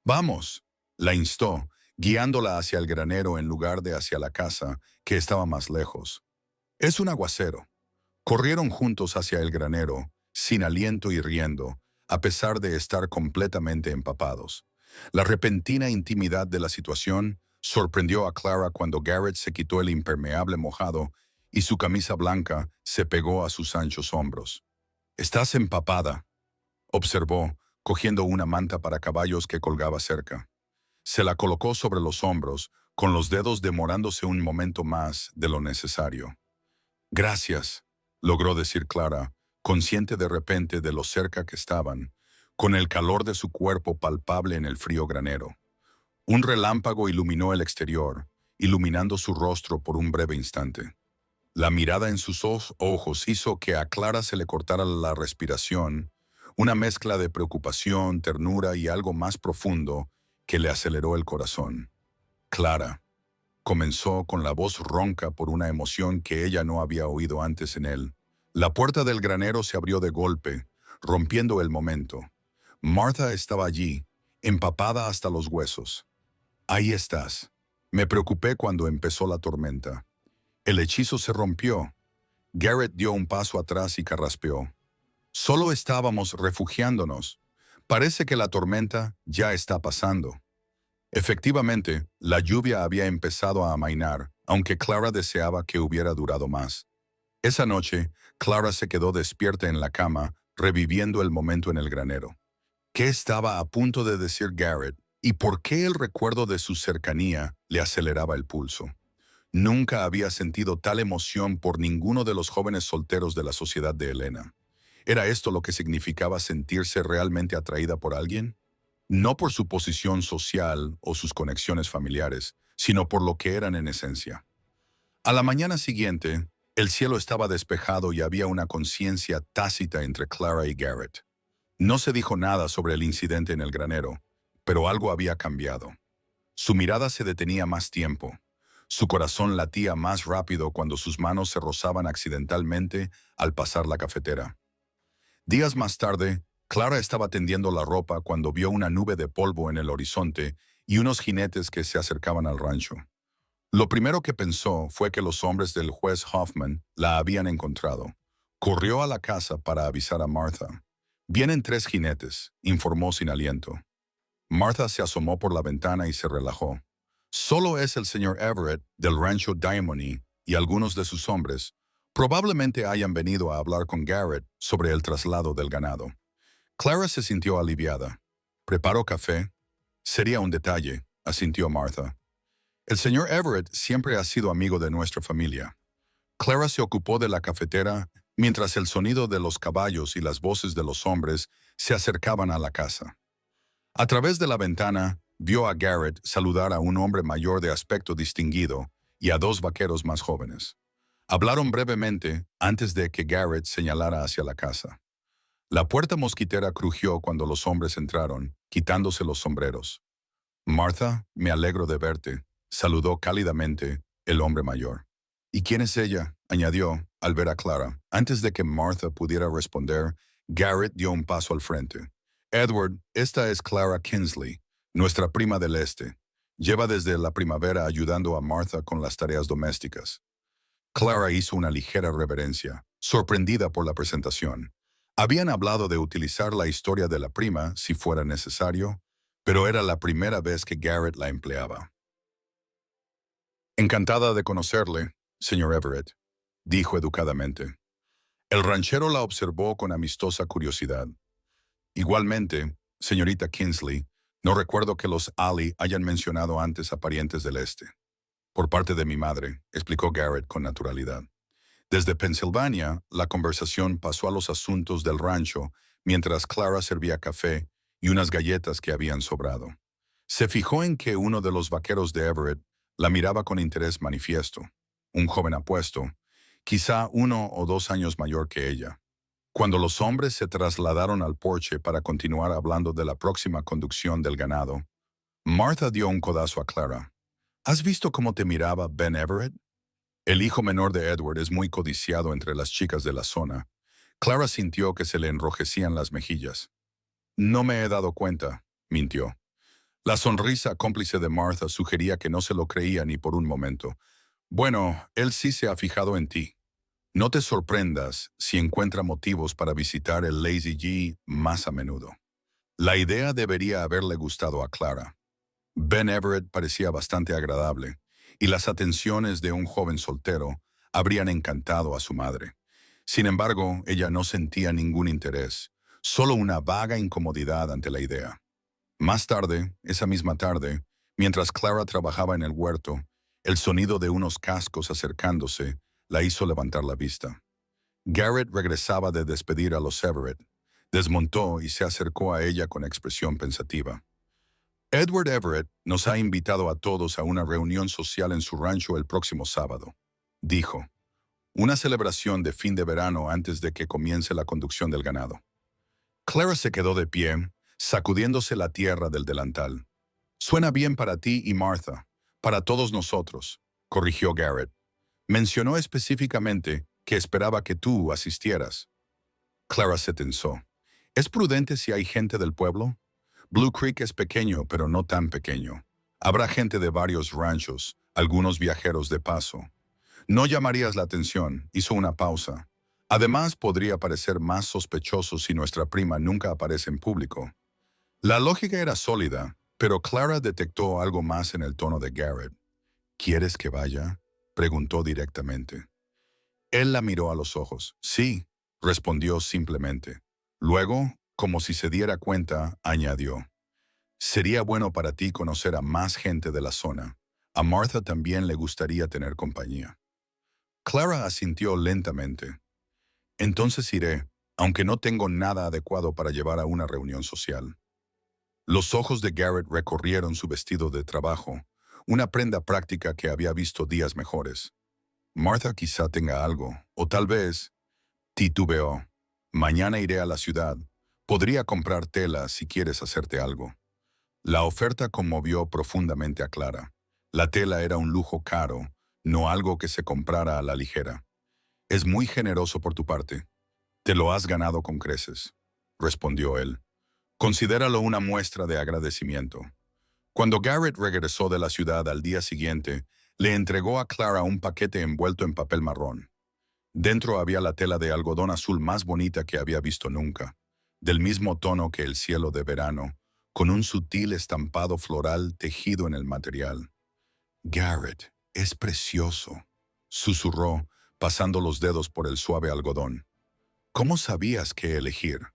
«Vamos», la instó, guiándola hacia el granero en lugar de hacia la casa, que estaba más lejos. «Es un aguacero». Corrieron juntos hacia el granero, sin aliento y riendo, a pesar de estar completamente empapados. La repentina intimidad de la situación sorprendió a Clara cuando Garrett se quitó el impermeable mojado y su camisa blanca se pegó a sus anchos hombros. «Estás empapada», observó, cogiendo una manta para caballos que colgaba cerca. Se la colocó sobre los hombros, con los dedos demorándose un momento más de lo necesario. «Gracias», logró decir Clara, consciente de repente de lo cerca que estaban, con el calor de su cuerpo palpable en el frío granero. Un relámpago iluminó el exterior, iluminando su rostro por un breve instante. La mirada en sus ojos hizo que a Clara se le cortara la respiración, una mezcla de preocupación, ternura y algo más profundo que le aceleró el corazón. «Clara», comenzó con la voz ronca por una emoción que ella no había oído antes en él. La puerta del granero se abrió de golpe, rompiendo el momento. Martha estaba allí, empapada hasta los huesos. «Ahí estás». Me preocupé cuando empezó la tormenta. El hechizo se rompió. Garrett dio un paso atrás y carraspeó. «Solo estábamos refugiándonos. Parece que la tormenta ya está pasando». Efectivamente, la lluvia había empezado a amainar, aunque Clara deseaba que hubiera durado más. Esa noche, Clara se quedó despierta en la cama, reviviendo el momento en el granero. ¿Qué estaba a punto de decir Garrett y por qué el recuerdo de su cercanía le aceleraba el pulso? Nunca había sentido tal emoción por ninguno de los jóvenes solteros de la sociedad de Helena. ¿Era esto lo que significaba sentirse realmente atraída por alguien? No por su posición social o sus conexiones familiares, sino por lo que eran en esencia. A la mañana siguiente, el cielo estaba despejado y había una conciencia tácita entre Clara y Garrett. No se dijo nada sobre el incidente en el granero, pero algo había cambiado. Su mirada se detenía más tiempo. Su corazón latía más rápido cuando sus manos se rozaban accidentalmente al pasar la cafetera. Días más tarde, Clara estaba tendiendo la ropa cuando vio una nube de polvo en el horizonte y unos jinetes que se acercaban al rancho. Lo primero que pensó fue que los hombres del juez Hoffman la habían encontrado. Corrió a la casa para avisar a Martha. «Vienen 3 jinetes», informó sin aliento. Martha se asomó por la ventana y se relajó. «Solo es el señor Everett del rancho Diamond y algunos de sus hombres. Probablemente hayan venido a hablar con Garrett sobre el traslado del ganado». Clara se sintió aliviada. «¿Preparo café?» «Sería un detalle», asintió Martha. «El señor Everett siempre ha sido amigo de nuestra familia». Clara se ocupó de la cafetera mientras el sonido de los caballos y las voces de los hombres se acercaban a la casa. A través de la ventana, vio a Garrett saludar a un hombre mayor de aspecto distinguido y a 2 vaqueros más jóvenes. Hablaron brevemente antes de que Garrett señalara hacia la casa. La puerta mosquitera crujió cuando los hombres entraron, quitándose los sombreros. «Martha, me alegro de verte», saludó cálidamente el hombre mayor. «¿Y quién es ella?», añadió, al ver a Clara. Antes de que Martha pudiera responder, Garrett dio un paso al frente. «Edward, esta es Clara Kinsley, nuestra prima del este. Lleva desde la primavera ayudando a Martha con las tareas domésticas». Clara hizo una ligera reverencia, sorprendida por la presentación. Habían hablado de utilizar la historia de la prima si fuera necesario, pero era la primera vez que Garrett la empleaba. «Encantada de conocerle, señor Everett», dijo educadamente. El ranchero la observó con amistosa curiosidad. «Igualmente, señorita Kinsley, no recuerdo que los Ali hayan mencionado antes a parientes del este». «Por parte de mi madre», explicó Garrett con naturalidad. Desde Pensilvania, la conversación pasó a los asuntos del rancho mientras Clara servía café y unas galletas que habían sobrado. Se fijó en que uno de los vaqueros de Everett la miraba con interés manifiesto, un joven apuesto, quizá 1 o 2 años mayor que ella. Cuando los hombres se trasladaron al porche para continuar hablando de la próxima conducción del ganado, Martha dio un codazo a Clara. «¿Has visto cómo te miraba Ben Everett?» El hijo menor de Edward es muy codiciado entre las chicas de la zona. Clara sintió que se le enrojecían las mejillas. No me he dado cuenta, mintió. La sonrisa cómplice de Martha sugería que no se lo creía ni por un momento. Bueno, él sí se ha fijado en ti. No te sorprendas si encuentra motivos para visitar el Lazy G más a menudo. La idea debería haberle gustado a Clara. Ben Everett parecía bastante agradable, y las atenciones de un joven soltero habrían encantado a su madre. Sin embargo, ella no sentía ningún interés, solo una vaga incomodidad ante la idea. Más tarde, esa misma tarde, mientras Clara trabajaba en el huerto, el sonido de unos cascos acercándose la hizo levantar la vista. Garrett regresaba de despedir a los Everett. Desmontó y se acercó a ella con expresión pensativa. Edward Everett nos ha invitado a todos a una reunión social en su rancho el próximo sábado, dijo. Una celebración de fin de verano antes de que comience la conducción del ganado. Clara se quedó de pie, sacudiéndose la tierra del delantal. Suena bien para ti y Martha, para todos nosotros, corrigió Garrett. Mencionó específicamente que esperaba que tú asistieras. Clara se tensó. ¿Es prudente si hay gente del pueblo? Blue Creek es pequeño, pero no tan pequeño. Habrá gente de varios ranchos, algunos viajeros de paso. No llamarías la atención, hizo una pausa. Además, podría parecer más sospechoso si nuestra prima nunca aparece en público. La lógica era sólida, pero Clara detectó algo más en el tono de Garrett. ¿Quieres que vaya?, preguntó directamente. Él la miró a los ojos. Sí, respondió simplemente. Luego, como si se diera cuenta, añadió. Sería bueno para ti conocer a más gente de la zona. A Martha también le gustaría tener compañía. Clara asintió lentamente. Entonces iré, aunque no tengo nada adecuado para llevar a una reunión social. Los ojos de Garrett recorrieron su vestido de trabajo, una prenda práctica que había visto días mejores. Martha quizá tenga algo, o tal vez, titubeó. Mañana iré a la ciudad. Podría comprar tela si quieres hacerte algo. La oferta conmovió profundamente a Clara. La tela era un lujo caro, no algo que se comprara a la ligera. Es muy generoso por tu parte. Te lo has ganado con creces, respondió él. Considéralo una muestra de agradecimiento. Cuando Garrett regresó de la ciudad al día siguiente, le entregó a Clara un paquete envuelto en papel marrón. Dentro había la tela de algodón azul más bonita que había visto nunca, del mismo tono que el cielo de verano, con un sutil estampado floral tejido en el material. Garrett, es precioso, susurró, pasando los dedos por el suave algodón. ¿Cómo sabías qué elegir?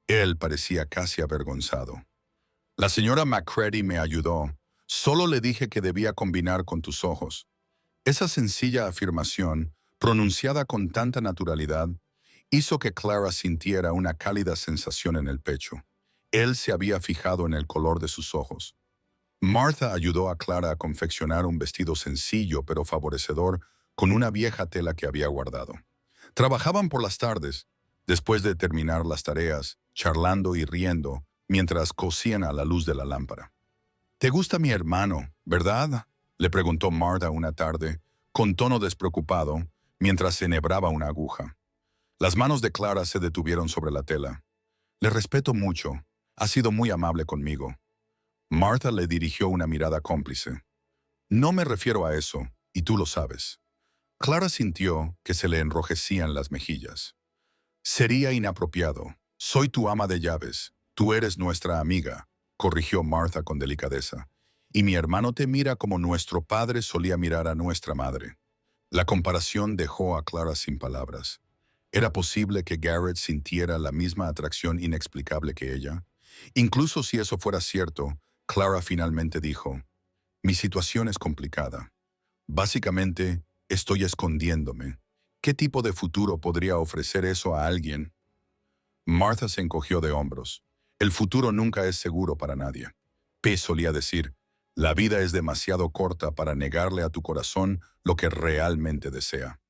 Él parecía casi avergonzado. La señora McCready me ayudó. Solo le dije que debía combinar con tus ojos. Esa sencilla afirmación, pronunciada con tanta naturalidad, hizo que Clara sintiera una cálida sensación en el pecho. Él se había fijado en el color de sus ojos. Martha ayudó a Clara a confeccionar un vestido sencillo pero favorecedor con una vieja tela que había guardado. Trabajaban por las tardes, después de terminar las tareas, charlando y riendo, mientras cosían a la luz de la lámpara. «¿Te gusta mi hermano, verdad?», le preguntó Martha una tarde, con tono despreocupado, mientras se enhebraba una aguja. Las manos de Clara se detuvieron sobre la tela. «Le respeto mucho. Ha sido muy amable conmigo». Martha le dirigió una mirada cómplice. «No me refiero a eso, y tú lo sabes». Clara sintió que se le enrojecían las mejillas. «Sería inapropiado. Soy tu ama de llaves. Tú eres nuestra amiga», corrigió Martha con delicadeza. «Y mi hermano te mira como nuestro padre solía mirar a nuestra madre». La comparación dejó a Clara sin palabras. ¿Era posible que Garrett sintiera la misma atracción inexplicable que ella? Incluso si eso fuera cierto, Clara finalmente dijo, «Mi situación es complicada. Básicamente, estoy escondiéndome. ¿Qué tipo de futuro podría ofrecer eso a alguien?» Martha se encogió de hombros. «El futuro nunca es seguro para nadie». P. solía decir, «La vida es demasiado corta para negarle a tu corazón lo que realmente desea».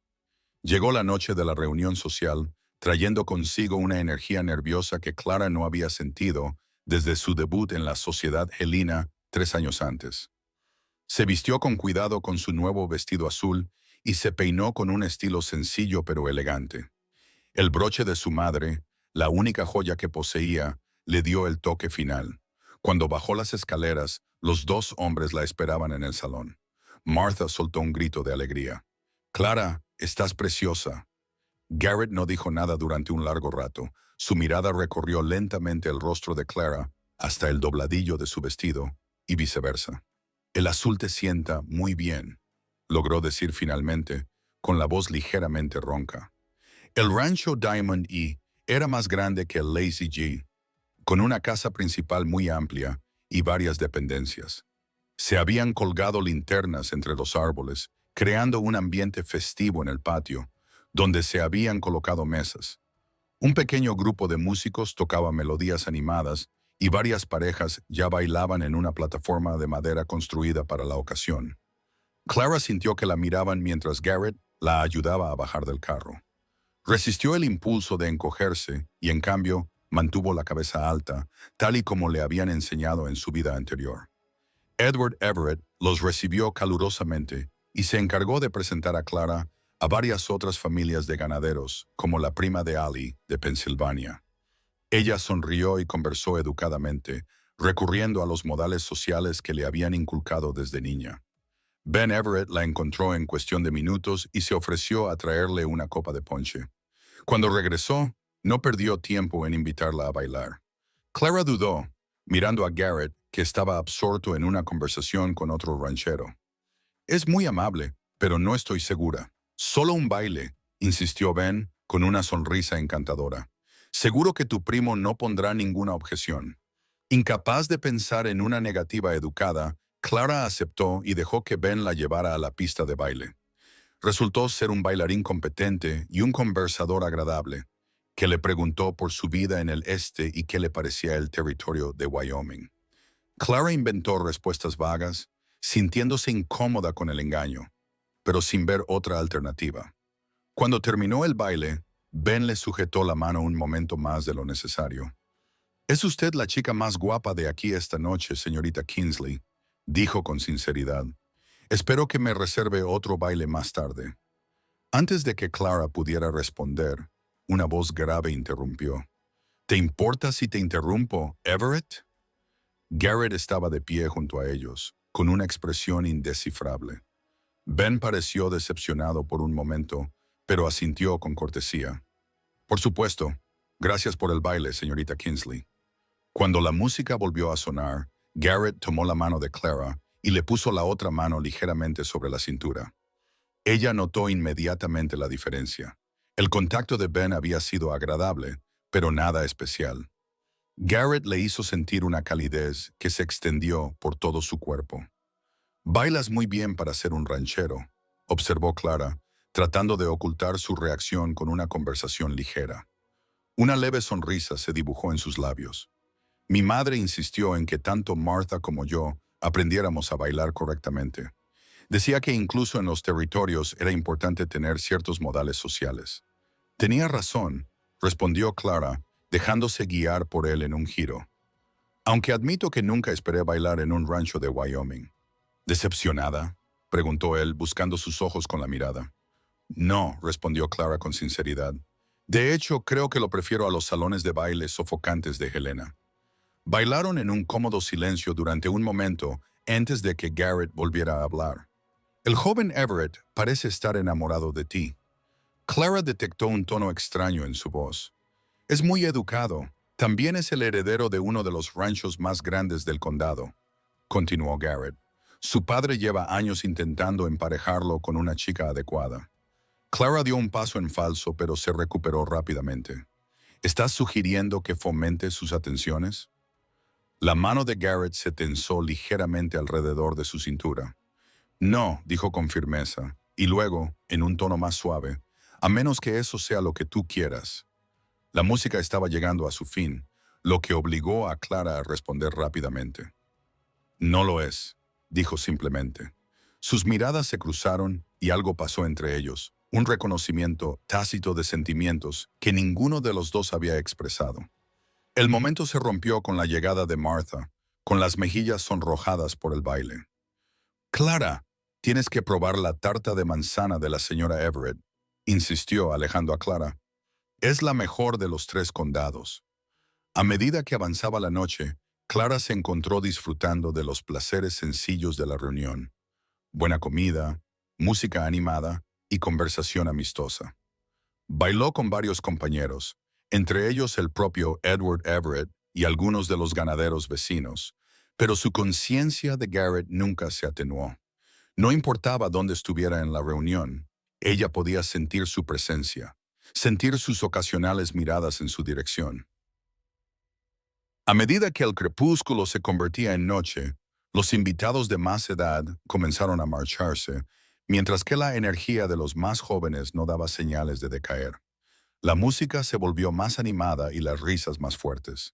Llegó la noche de la reunión social, trayendo consigo una energía nerviosa que Clara no había sentido desde su debut en la sociedad helena 3 años antes. Se vistió con cuidado con su nuevo vestido azul y se peinó con un estilo sencillo pero elegante. El broche de su madre, la única joya que poseía, le dio el toque final. Cuando bajó las escaleras, los dos hombres la esperaban en el salón. Martha soltó un grito de alegría. «Clara, estás preciosa». Garrett no dijo nada durante un largo rato. Su mirada recorrió lentamente el rostro de Clara hasta el dobladillo de su vestido y viceversa. «El azul te sienta muy bien», logró decir finalmente, con la voz ligeramente ronca. El rancho Diamond E era más grande que el Lazy G, con una casa principal muy amplia y varias dependencias. Se habían colgado linternas entre los árboles, creando un ambiente festivo en el patio, donde se habían colocado mesas. Un pequeño grupo de músicos tocaba melodías animadas y varias parejas ya bailaban en una plataforma de madera construida para la ocasión. Clara sintió que la miraban mientras Garrett la ayudaba a bajar del carro. Resistió el impulso de encogerse y, en cambio, mantuvo la cabeza alta, tal y como le habían enseñado en su vida anterior. Edward Everett los recibió calurosamente y se encargó de presentar a Clara a varias otras familias de ganaderos, como la prima de Ali, de Pensilvania. Ella sonrió y conversó educadamente, recurriendo a los modales sociales que le habían inculcado desde niña. Ben Everett la encontró en cuestión de minutos y se ofreció a traerle una copa de ponche. Cuando regresó, no perdió tiempo en invitarla a bailar. Clara dudó, mirando a Garrett, que estaba absorto en una conversación con otro ranchero. «Es muy amable, pero no estoy segura». «Solo un baile», insistió Ben, con una sonrisa encantadora. «Seguro que tu primo no pondrá ninguna objeción». Incapaz de pensar en una negativa educada, Clara aceptó y dejó que Ben la llevara a la pista de baile. Resultó ser un bailarín competente y un conversador agradable, que le preguntó por su vida en el este y qué le parecía el territorio de Wyoming. Clara inventó respuestas vagas, sintiéndose incómoda con el engaño, pero sin ver otra alternativa. Cuando terminó el baile, Ben le sujetó la mano un momento más de lo necesario. «Es usted la chica más guapa de aquí esta noche, señorita Kingsley», dijo con sinceridad. «Espero que me reserve otro baile más tarde». Antes de que Clara pudiera responder, una voz grave interrumpió. «¿Te importa si te interrumpo, Everett?» Garrett estaba de pie junto a ellos, con una expresión indescifrable. Ben pareció decepcionado por un momento, pero asintió con cortesía. «Por supuesto. Gracias por el baile, señorita Kingsley». Cuando la música volvió a sonar, Garrett tomó la mano de Clara y le puso la otra mano ligeramente sobre la cintura. Ella notó inmediatamente la diferencia. El contacto de Ben había sido agradable, pero nada especial. Garrett le hizo sentir una calidez que se extendió por todo su cuerpo. «Bailas muy bien para ser un ranchero», observó Clara, tratando de ocultar su reacción con una conversación ligera. Una leve sonrisa se dibujó en sus labios. «Mi madre insistió en que tanto Martha como yo aprendiéramos a bailar correctamente. Decía que incluso en los territorios era importante tener ciertos modales sociales». «Tenía razón», respondió Clara, dejándose guiar por él en un giro. «Aunque admito que nunca esperé bailar en un rancho de Wyoming». «¿Decepcionada?», preguntó él, buscando sus ojos con la mirada. «No», respondió Clara con sinceridad. «De hecho, creo que lo prefiero a los salones de baile sofocantes de Helena». Bailaron en un cómodo silencio durante un momento antes de que Garrett volviera a hablar. «El joven Everett parece estar enamorado de ti». Clara detectó un tono extraño en su voz. «Es muy educado. También es el heredero de uno de los ranchos más grandes del condado», continuó Garrett. «Su padre lleva años intentando emparejarlo con una chica adecuada». Clara dio un paso en falso, pero se recuperó rápidamente. «¿Estás sugiriendo que fomente sus atenciones?» La mano de Garrett se tensó ligeramente alrededor de su cintura. «No», dijo con firmeza, y luego, en un tono más suave, «a menos que eso sea lo que tú quieras». La música estaba llegando a su fin, lo que obligó a Clara a responder rápidamente. «No lo es», dijo simplemente. Sus miradas se cruzaron y algo pasó entre ellos, un reconocimiento tácito de sentimientos que ninguno de los dos había expresado. El momento se rompió con la llegada de Martha, con las mejillas sonrojadas por el baile. «Clara, tienes que probar la tarta de manzana de la señora Everett», insistió, alejando a Clara. «Es la mejor de los 3 condados». A medida que avanzaba la noche, Clara se encontró disfrutando de los placeres sencillos de la reunión. Buena comida, música animada y conversación amistosa. Bailó con varios compañeros, entre ellos el propio Edward Everett y algunos de los ganaderos vecinos, pero su conciencia de Garrett nunca se atenuó. No importaba dónde estuviera en la reunión, ella podía sentir su presencia, sentir sus ocasionales miradas en su dirección. A medida que el crepúsculo se convertía en noche, los invitados de más edad comenzaron a marcharse, mientras que la energía de los más jóvenes no daba señales de decaer. La música se volvió más animada y las risas más fuertes.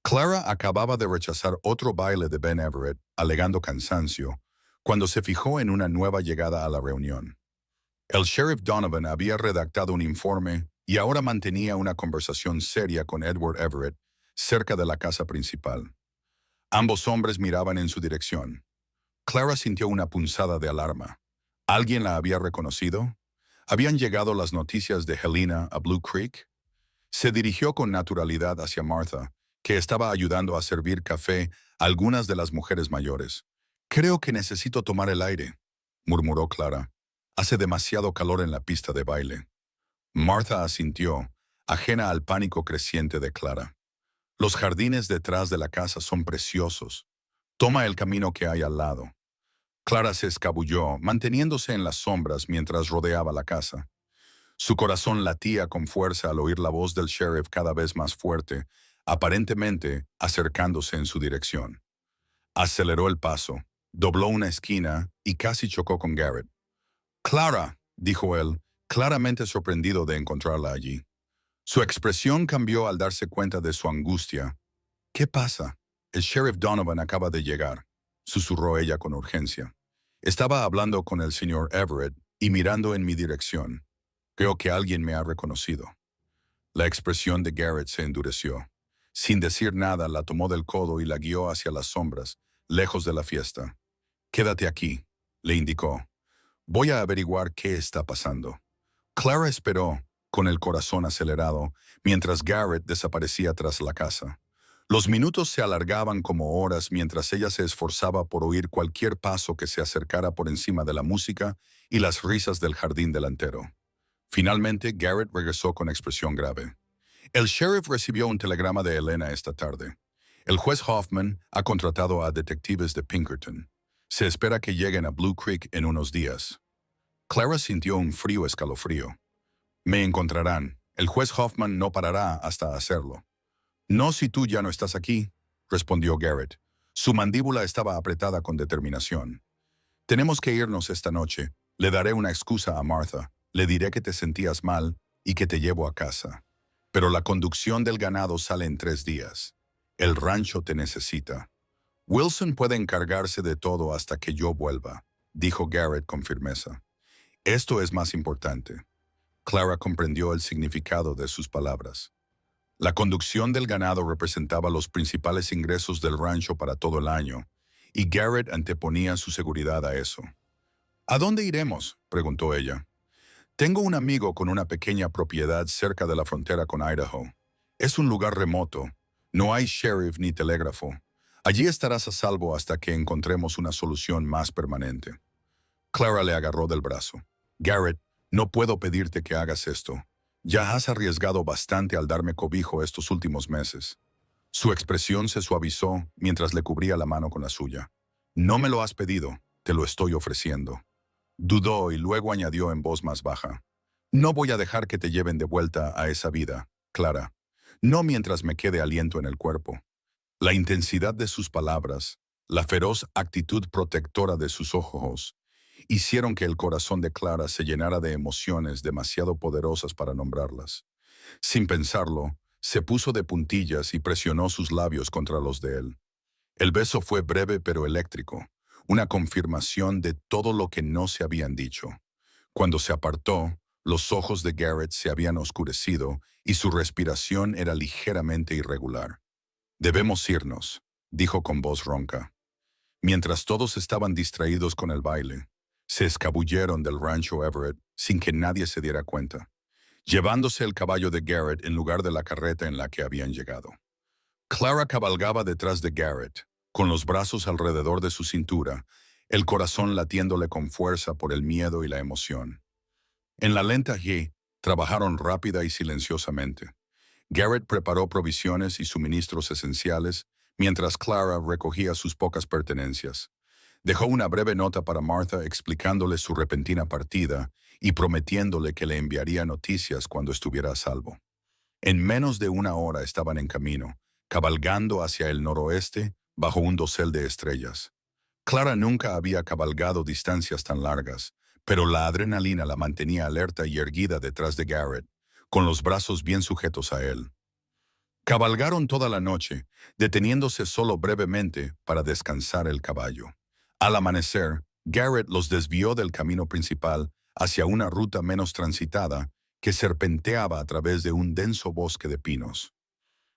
Clara acababa de rechazar otro baile de Ben Everett, alegando cansancio, cuando se fijó en una nueva llegada a la reunión. El sheriff Donovan había redactado un informe y ahora mantenía una conversación seria con Edward Everett cerca de la casa principal. Ambos hombres miraban en su dirección. Clara sintió una punzada de alarma. ¿Alguien la había reconocido? ¿Habían llegado las noticias de Helena a Blue Creek? Se dirigió con naturalidad hacia Martha, que estaba ayudando a servir café a algunas de las mujeres mayores. «Creo que necesito tomar el aire», murmuró Clara. «Hace demasiado calor en la pista de baile». Martha asintió, ajena al pánico creciente de Clara. «Los jardines detrás de la casa son preciosos. Toma el camino que hay al lado». Clara se escabulló, manteniéndose en las sombras mientras rodeaba la casa. Su corazón latía con fuerza al oír la voz del sheriff cada vez más fuerte, aparentemente acercándose en su dirección. Aceleró el paso, dobló una esquina y casi chocó con Garrett. «Clara», dijo él, claramente sorprendido de encontrarla allí. Su expresión cambió al darse cuenta de su angustia. «¿Qué pasa? El sheriff Donovan acaba de llegar», susurró ella con urgencia. «Estaba hablando con el señor Everett y mirando en mi dirección. Creo que alguien me ha reconocido». La expresión de Garrett se endureció. Sin decir nada, la tomó del codo y la guió hacia las sombras, lejos de la fiesta. «Quédate aquí», le indicó. «Voy a averiguar qué está pasando». Clara esperó, con el corazón acelerado, mientras Garrett desaparecía tras la casa. Los minutos se alargaban como horas mientras ella se esforzaba por oír cualquier paso que se acercara por encima de la música y las risas del jardín delantero. Finalmente, Garrett regresó con expresión grave. «El sheriff recibió un telegrama de Helena esta tarde. El juez Hoffman ha contratado a detectives de Pinkerton. Se espera que lleguen a Blue Creek en unos días». Clara sintió un frío escalofrío. «Me encontrarán. El juez Hoffman no parará hasta hacerlo». «No si tú ya no estás aquí», respondió Garrett. Su mandíbula estaba apretada con determinación. «Tenemos que irnos esta noche. Le daré una excusa a Martha. Le diré que te sentías mal y que te llevo a casa. Pero la conducción del ganado sale en 3 días. El rancho te necesita». «Wilson puede encargarse de todo hasta que yo vuelva», dijo Garrett con firmeza. «Esto es más importante». Clara comprendió el significado de sus palabras. La conducción del ganado representaba los principales ingresos del rancho para todo el año, y Garrett anteponía su seguridad a eso. «¿A dónde iremos?», preguntó ella. «Tengo un amigo con una pequeña propiedad cerca de la frontera con Idaho. Es un lugar remoto. No hay sheriff ni telégrafo. Allí estarás a salvo hasta que encontremos una solución más permanente». Clara le agarró del brazo. «Garrett, no puedo pedirte que hagas esto. Ya has arriesgado bastante al darme cobijo estos últimos meses». Su expresión se suavizó mientras le cubría la mano con la suya. «No me lo has pedido, te lo estoy ofreciendo». Dudó y luego añadió en voz más baja. «No voy a dejar que te lleven de vuelta a esa vida, Clara. No mientras me quede aliento en el cuerpo». La intensidad de sus palabras, la feroz actitud protectora de sus ojos, hicieron que el corazón de Clara se llenara de emociones demasiado poderosas para nombrarlas. Sin pensarlo, se puso de puntillas y presionó sus labios contra los de él. El beso fue breve pero eléctrico, una confirmación de todo lo que no se habían dicho. Cuando se apartó, los ojos de Garrett se habían oscurecido y su respiración era ligeramente irregular. «Debemos irnos», dijo con voz ronca. Mientras todos estaban distraídos con el baile, se escabulleron del rancho Everett sin que nadie se diera cuenta, llevándose el caballo de Garrett en lugar de la carreta en la que habían llegado. Clara cabalgaba detrás de Garrett, con los brazos alrededor de su cintura, el corazón latiéndole con fuerza por el miedo y la emoción. En la lenta G, trabajaron rápida y silenciosamente. Garrett preparó provisiones y suministros esenciales, mientras Clara recogía sus pocas pertenencias. Dejó una breve nota para Martha explicándole su repentina partida y prometiéndole que le enviaría noticias cuando estuviera a salvo. En menos de una hora estaban en camino, cabalgando hacia el noroeste bajo un dosel de estrellas. Clara nunca había cabalgado distancias tan largas, pero la adrenalina la mantenía alerta y erguida detrás de Garrett, con los brazos bien sujetos a él. Cabalgaron toda la noche, deteniéndose solo brevemente para descansar el caballo. Al amanecer, Garrett los desvió del camino principal hacia una ruta menos transitada que serpenteaba a través de un denso bosque de pinos.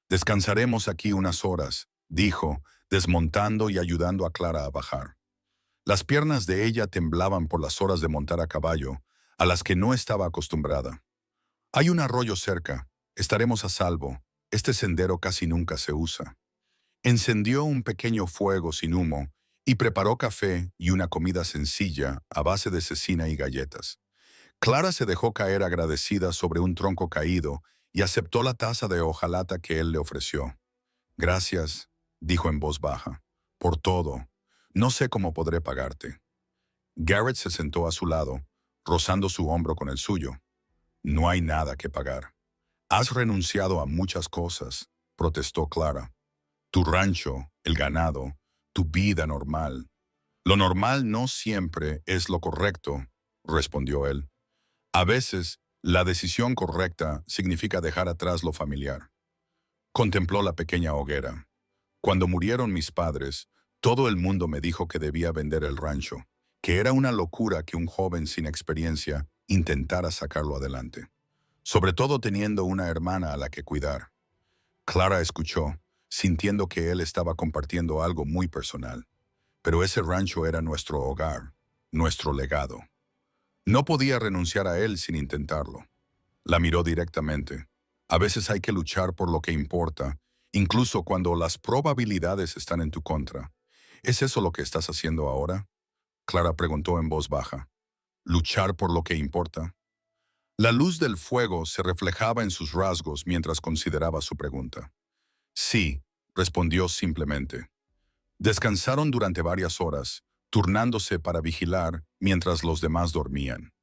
«Descansaremos aquí unas horas», dijo, desmontando y ayudando a Clara a bajar. Las piernas de ella temblaban por las horas de montar a caballo, a las que no estaba acostumbrada. «Hay un arroyo cerca, estaremos a salvo, este sendero casi nunca se usa». Encendió un pequeño fuego sin humo y preparó café y una comida sencilla a base de cecina y galletas. Clara se dejó caer agradecida sobre un tronco caído y aceptó la taza de hojalata que él le ofreció. «Gracias», dijo en voz baja, «por todo. No sé cómo podré pagarte». Garrett se sentó a su lado, rozando su hombro con el suyo. «No hay nada que pagar». «Has renunciado a muchas cosas», protestó Clara. «Tu rancho, el ganado, tu vida normal». «Lo normal no siempre es lo correcto», respondió él. «A veces, la decisión correcta significa dejar atrás lo familiar». Contempló la pequeña hoguera. «Cuando murieron mis padres, todo el mundo me dijo que debía vender el rancho, que era una locura que un joven sin experiencia intentara sacarlo adelante, sobre todo teniendo una hermana a la que cuidar». Clara escuchó, sintiendo que él estaba compartiendo algo muy personal. Pero ese rancho era nuestro hogar, nuestro legado. No podía renunciar a él sin intentarlo. La miró directamente. «A veces hay que luchar por lo que importa, incluso cuando las probabilidades están en tu contra. ¿Es eso lo que estás haciendo ahora?», Clara preguntó en voz baja. «¿Luchar por lo que importa?». La luz del fuego se reflejaba en sus rasgos mientras consideraba su pregunta. «Sí», respondió simplemente. Descansaron durante varias horas, turnándose para vigilar mientras los demás dormían.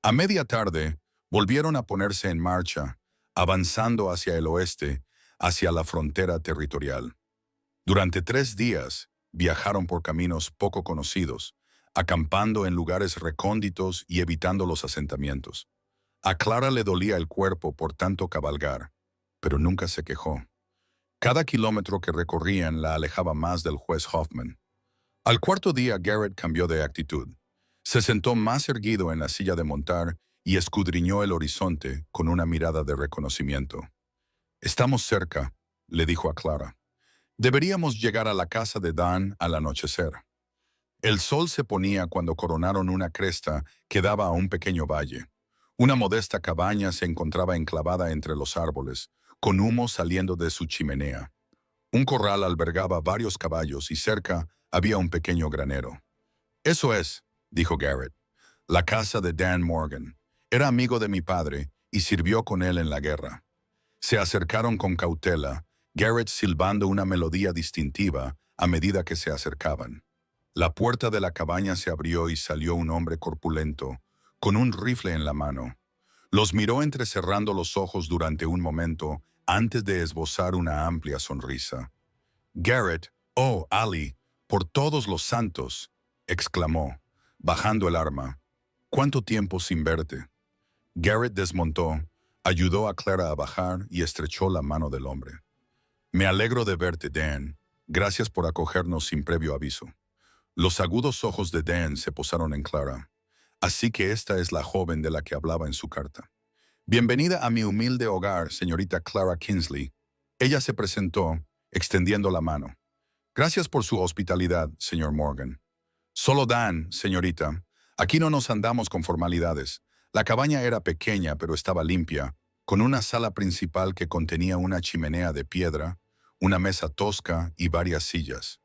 A media tarde, volvieron a ponerse en marcha, avanzando hacia el oeste, hacia la frontera territorial. Durante 3 días, viajaron por caminos poco conocidos, acampando en lugares recónditos y evitando los asentamientos. A Clara le dolía el cuerpo por tanto cabalgar, pero nunca se quejó. Cada kilómetro que recorrían la alejaba más del juez Hoffman. Al cuarto día, Garrett cambió de actitud. Se sentó más erguido en la silla de montar y escudriñó el horizonte con una mirada de reconocimiento. «Estamos cerca», le dijo a Clara. «Deberíamos llegar a la casa de Dan al anochecer». El sol se ponía cuando coronaron una cresta que daba a un pequeño valle. Una modesta cabaña se encontraba enclavada entre los árboles, con humo saliendo de su chimenea. Un corral albergaba varios caballos y cerca había un pequeño granero. «Eso es», dijo Garrett, «la casa de Dan Morgan. Era amigo de mi padre y sirvió con él en la guerra». Se acercaron con cautela, Garrett silbando una melodía distintiva a medida que se acercaban. La puerta de la cabaña se abrió y salió un hombre corpulento, con un rifle en la mano. Los miró entrecerrando los ojos durante un momento antes de esbozar una amplia sonrisa. «Garrett, oh, Ali, por todos los santos», exclamó, bajando el arma. «¿Cuánto tiempo sin verte?». Garrett desmontó, ayudó a Clara a bajar y estrechó la mano del hombre. «Me alegro de verte, Dan. Gracias por acogernos sin previo aviso». Los agudos ojos de Dan se posaron en Clara. «Así que esta es la joven de la que hablaba en su carta». «Bienvenida a mi humilde hogar, señorita Clara Kingsley». Ella se presentó, extendiendo la mano. «Gracias por su hospitalidad, señor Morgan». «Solo Dan, señorita. Aquí no nos andamos con formalidades». La cabaña era pequeña pero estaba limpia, con una sala principal que contenía una chimenea de piedra, una mesa tosca y varias sillas.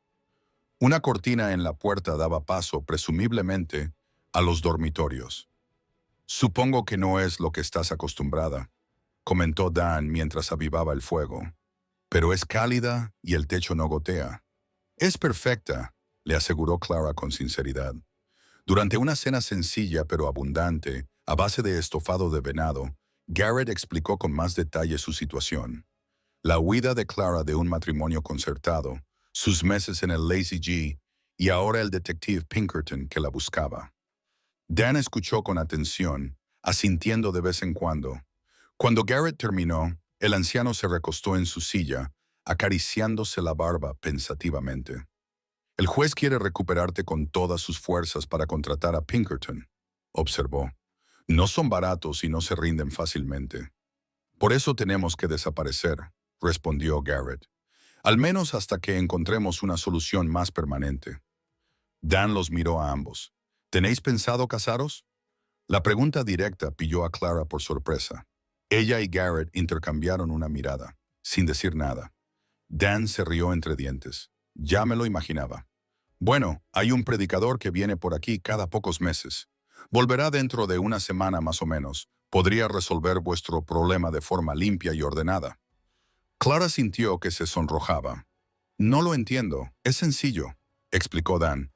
Una cortina en la puerta daba paso, presumiblemente, a los dormitorios. Supongo que no es lo que estás acostumbrada, comentó Dan mientras avivaba el fuego. Pero es cálida y el techo no gotea. Es perfecta, le aseguró Clara con sinceridad. Durante una cena sencilla pero abundante, a base de estofado de venado, Garrett explicó con más detalle su situación. La huida de Clara de un matrimonio concertado, sus meses en el Lazy G y ahora el detective Pinkerton que la buscaba. Dan escuchó con atención, asintiendo de vez en cuando. Cuando Garrett terminó, el anciano se recostó en su silla, acariciándose la barba pensativamente. El juez quiere recuperarte con todas sus fuerzas para contratar a Pinkerton, observó. No son baratos y no se rinden fácilmente. Por eso tenemos que desaparecer, respondió Garrett. Al menos hasta que encontremos una solución más permanente. Dan los miró a ambos. ¿Tenéis pensado casaros? La pregunta directa pilló a Clara por sorpresa. Ella y Garrett intercambiaron una mirada, sin decir nada. Dan se rió entre dientes. Ya me lo imaginaba. Bueno, hay un predicador que viene por aquí cada pocos meses. Volverá dentro de una semana más o menos. Podría resolver vuestro problema de forma limpia y ordenada. Clara sintió que se sonrojaba. No lo entiendo, es sencillo, explicó Dan.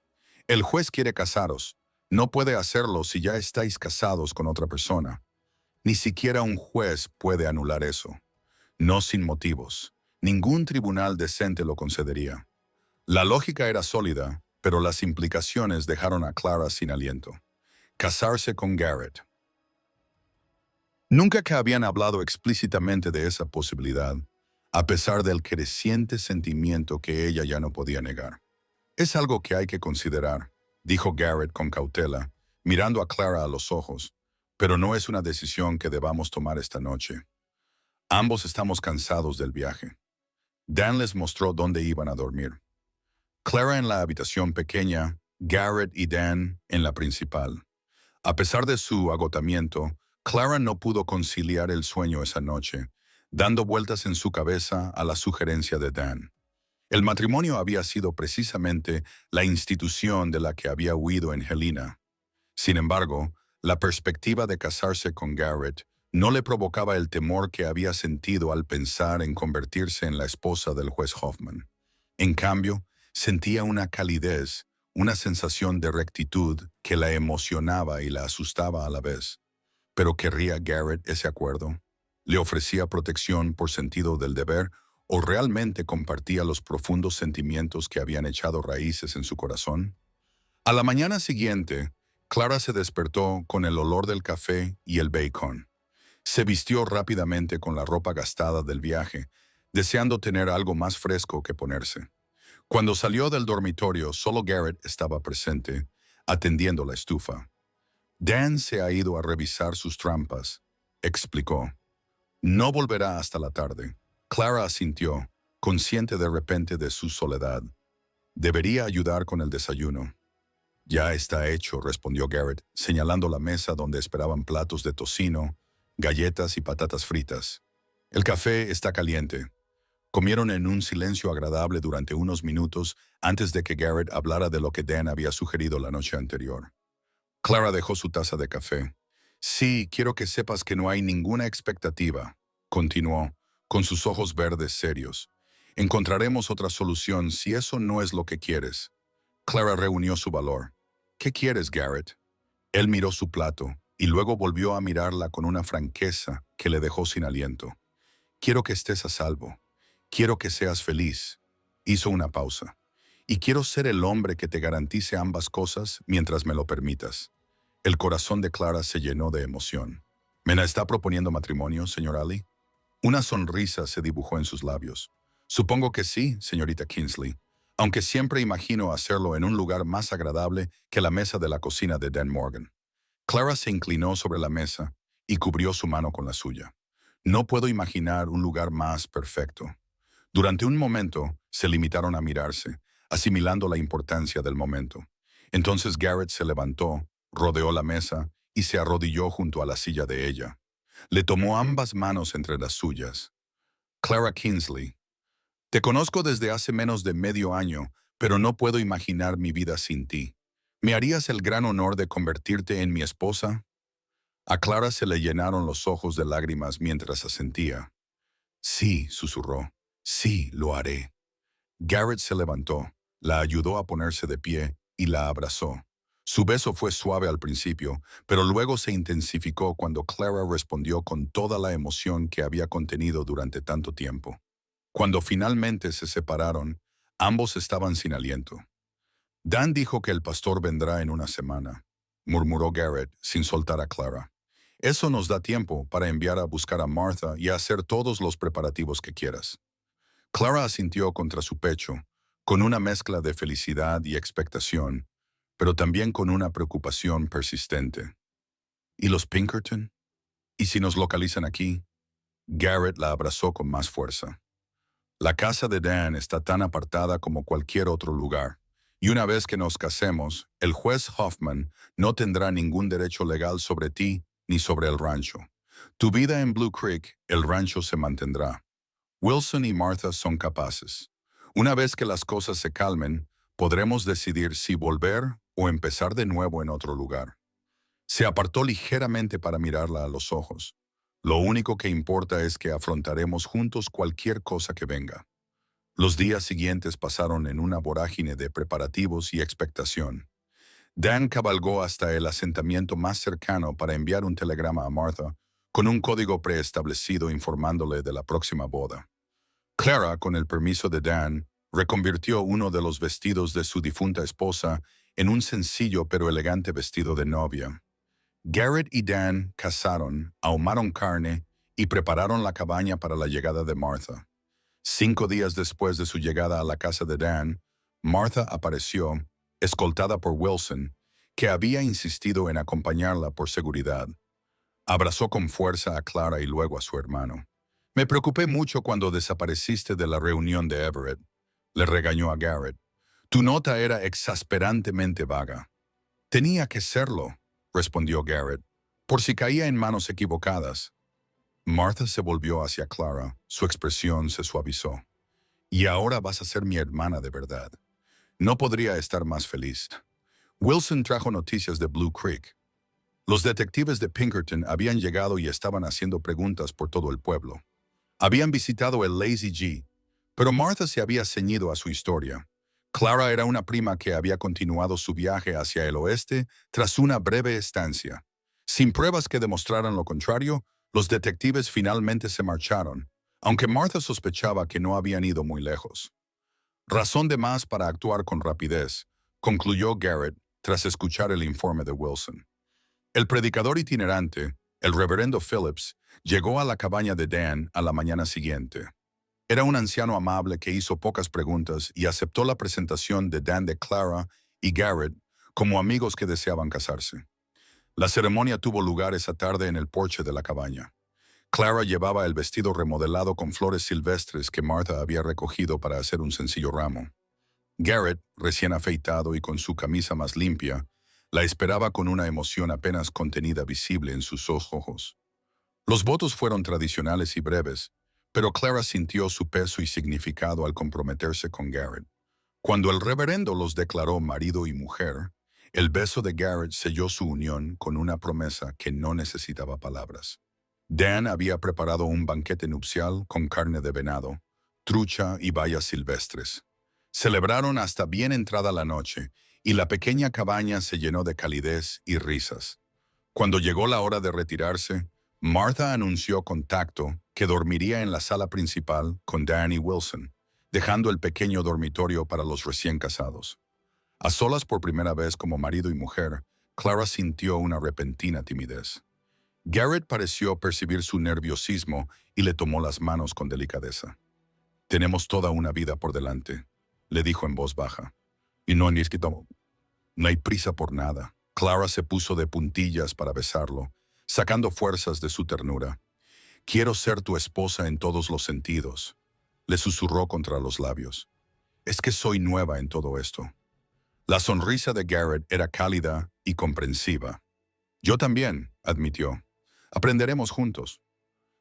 El juez quiere casaros. No puede hacerlo si ya estáis casados con otra persona. Ni siquiera un juez puede anular eso. No sin motivos. Ningún tribunal decente lo concedería. La lógica era sólida, pero las implicaciones dejaron a Clara sin aliento. Casarse con Garrett. Nunca que habían hablado explícitamente de esa posibilidad, a pesar del creciente sentimiento que ella ya no podía negar. Es algo que hay que considerar, dijo Garrett con cautela, mirando a Clara a los ojos, pero no es una decisión que debamos tomar esta noche. Ambos estamos cansados del viaje. Dan les mostró dónde iban a dormir. Clara en la habitación pequeña, Garrett y Dan en la principal. A pesar de su agotamiento, Clara no pudo conciliar el sueño esa noche, dando vueltas en su cabeza a la sugerencia de Dan. El matrimonio había sido precisamente la institución de la que había huido Angelina. Sin embargo, la perspectiva de casarse con Garrett no le provocaba el temor que había sentido al pensar en convertirse en la esposa del juez Hoffman. En cambio, sentía una calidez, una sensación de rectitud que la emocionaba y la asustaba a la vez. ¿Pero querría Garrett ese acuerdo? ¿Le ofrecía protección por sentido del deber o realmente compartía los profundos sentimientos que habían echado raíces en su corazón? A la mañana siguiente, Clara se despertó con el olor del café y el bacon. Se vistió rápidamente con la ropa gastada del viaje, deseando tener algo más fresco que ponerse. Cuando salió del dormitorio, solo Garrett estaba presente, atendiendo la estufa. Dan se ha ido a revisar sus trampas, explicó. No volverá hasta la tarde. Clara asintió, consciente de repente de su soledad. Debería ayudar con el desayuno. Ya está hecho, respondió Garrett, señalando la mesa donde esperaban platos de tocino, galletas y patatas fritas. El café está caliente. Comieron en un silencio agradable durante unos minutos antes de que Garrett hablara de lo que Dan había sugerido la noche anterior. Clara dejó su taza de café. Sí, quiero que sepas que no hay ninguna expectativa, continuó, con sus ojos verdes serios. Encontraremos otra solución si eso no es lo que quieres. Clara reunió su valor. ¿Qué quieres, Garrett? Él miró su plato y luego volvió a mirarla con una franqueza que le dejó sin aliento. Quiero que estés a salvo. Quiero que seas feliz. Hizo una pausa. Y quiero ser el hombre que te garantice ambas cosas mientras me lo permitas. El corazón de Clara se llenó de emoción. ¿Me está proponiendo matrimonio, señor Ali? Una sonrisa se dibujó en sus labios. Supongo que sí, señorita Kingsley, aunque siempre imagino hacerlo en un lugar más agradable que la mesa de la cocina de Dan Morgan. Clara se inclinó sobre la mesa y cubrió su mano con la suya. No puedo imaginar un lugar más perfecto. Durante un momento se limitaron a mirarse, asimilando la importancia del momento. Entonces Garrett se levantó, rodeó la mesa y se arrodilló junto a la silla de ella. Le tomó ambas manos entre las suyas. Clara Kingsley, Te conozco desde hace menos de medio año, pero no puedo imaginar mi vida sin ti. ¿Me harías el gran honor de convertirte en mi esposa? A Clara se le llenaron los ojos de lágrimas mientras asentía. Sí, susurró. Sí, lo haré. Garrett se levantó, la ayudó a ponerse de pie y la abrazó. Su beso fue suave al principio, pero luego se intensificó cuando Clara respondió con toda la emoción que había contenido durante tanto tiempo. Cuando finalmente se separaron, ambos estaban sin aliento. Dan dijo que el pastor vendrá en una semana, murmuró Garrett sin soltar a Clara. Eso nos da tiempo para enviar a buscar a Martha y a hacer todos los preparativos que quieras. Clara asintió contra su pecho, con una mezcla de felicidad y expectación, pero también con una preocupación persistente. ¿Y los Pinkerton? ¿Y si nos localizan aquí? Garrett la abrazó con más fuerza. La casa de Dan está tan apartada como cualquier otro lugar, y una vez que nos casemos, el juez Hoffman no tendrá ningún derecho legal sobre ti ni sobre el rancho. Tu vida en Blue Creek, el rancho se mantendrá. Wilson y Martha son capaces. Una vez que las cosas se calmen, podremos decidir si volver o empezar de nuevo en otro lugar. Se apartó ligeramente para mirarla a los ojos. Lo único que importa es que afrontaremos juntos cualquier cosa que venga. Los días siguientes pasaron en una vorágine de preparativos y expectación. Dan cabalgó hasta el asentamiento más cercano para enviar un telegrama a Martha con un código preestablecido informándole de la próxima boda. Clara, con el permiso de Dan, reconvirtió uno de los vestidos de su difunta esposa en un sencillo pero elegante vestido de novia. Garrett y Dan cazaron, ahumaron carne y prepararon la cabaña para la llegada de Martha. 5 días después de su llegada a la casa de Dan, Martha apareció, escoltada por Wilson, que había insistido en acompañarla por seguridad. Abrazó con fuerza a Clara y luego a su hermano. Me preocupé mucho cuando desapareciste de la reunión de Everett, le regañó a Garrett. Tu nota era exasperantemente vaga. Tenía que serlo, respondió Garrett, por si caía en manos equivocadas. Martha se volvió hacia Clara, su expresión se suavizó. Y ahora vas a ser mi hermana de verdad. No podría estar más feliz. Wilson trajo noticias de Blue Creek. Los detectives de Pinkerton habían llegado y estaban haciendo preguntas por todo el pueblo. Habían visitado el Lazy G, pero Martha se había ceñido a su historia. Clara era una prima que había continuado su viaje hacia el oeste tras una breve estancia. Sin pruebas que demostraran lo contrario, los detectives finalmente se marcharon, aunque Martha sospechaba que no habían ido muy lejos. Razón de más para actuar con rapidez, concluyó Garrett tras escuchar el informe de Wilson. El predicador itinerante, el reverendo Phillips, llegó a la cabaña de Dan a la mañana siguiente. Era un anciano amable que hizo pocas preguntas y aceptó la presentación de Dan de Clara y Garrett como amigos que deseaban casarse. La ceremonia tuvo lugar esa tarde en el porche de la cabaña. Clara llevaba el vestido remodelado con flores silvestres que Martha había recogido para hacer un sencillo ramo. Garrett, recién afeitado y con su camisa más limpia, la esperaba con una emoción apenas contenida visible en sus ojos. Los votos fueron tradicionales y breves, pero Clara sintió su peso y significado al comprometerse con Garrett. Cuando el reverendo los declaró marido y mujer, el beso de Garrett selló su unión con una promesa que no necesitaba palabras. Dan había preparado un banquete nupcial con carne de venado, trucha y bayas silvestres. Celebraron hasta bien entrada la noche, y la pequeña cabaña se llenó de calidez y risas. Cuando llegó la hora de retirarse, Martha anunció con tacto que dormiría en la sala principal con Dan y Wilson, dejando el pequeño dormitorio para los recién casados. A solas por primera vez como marido y mujer, Clara sintió una repentina timidez. Garrett pareció percibir su nerviosismo y le tomó las manos con delicadeza. «Tenemos toda una vida por delante», le dijo en voz baja. «Y no hay prisa por nada». Clara se puso de puntillas para besarlo, sacando fuerzas de su ternura. «Quiero ser tu esposa en todos los sentidos», le susurró contra los labios. «Es que soy nueva en todo esto». La sonrisa de Garrett era cálida y comprensiva. «Yo también», admitió. «Aprenderemos juntos».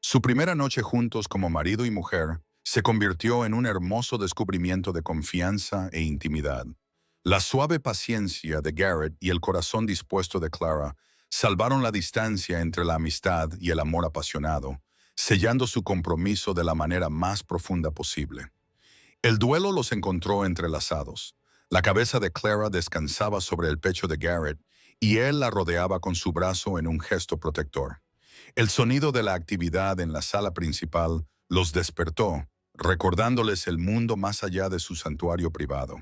Su primera noche juntos como marido y mujer se convirtió en un hermoso descubrimiento de confianza e intimidad. La suave paciencia de Garrett y el corazón dispuesto de Clara salvaron la distancia entre la amistad y el amor apasionado, sellando su compromiso de la manera más profunda posible. El duelo los encontró entrelazados. La cabeza de Clara descansaba sobre el pecho de Garrett y él la rodeaba con su brazo en un gesto protector. El sonido de la actividad en la sala principal los despertó, recordándoles el mundo más allá de su santuario privado.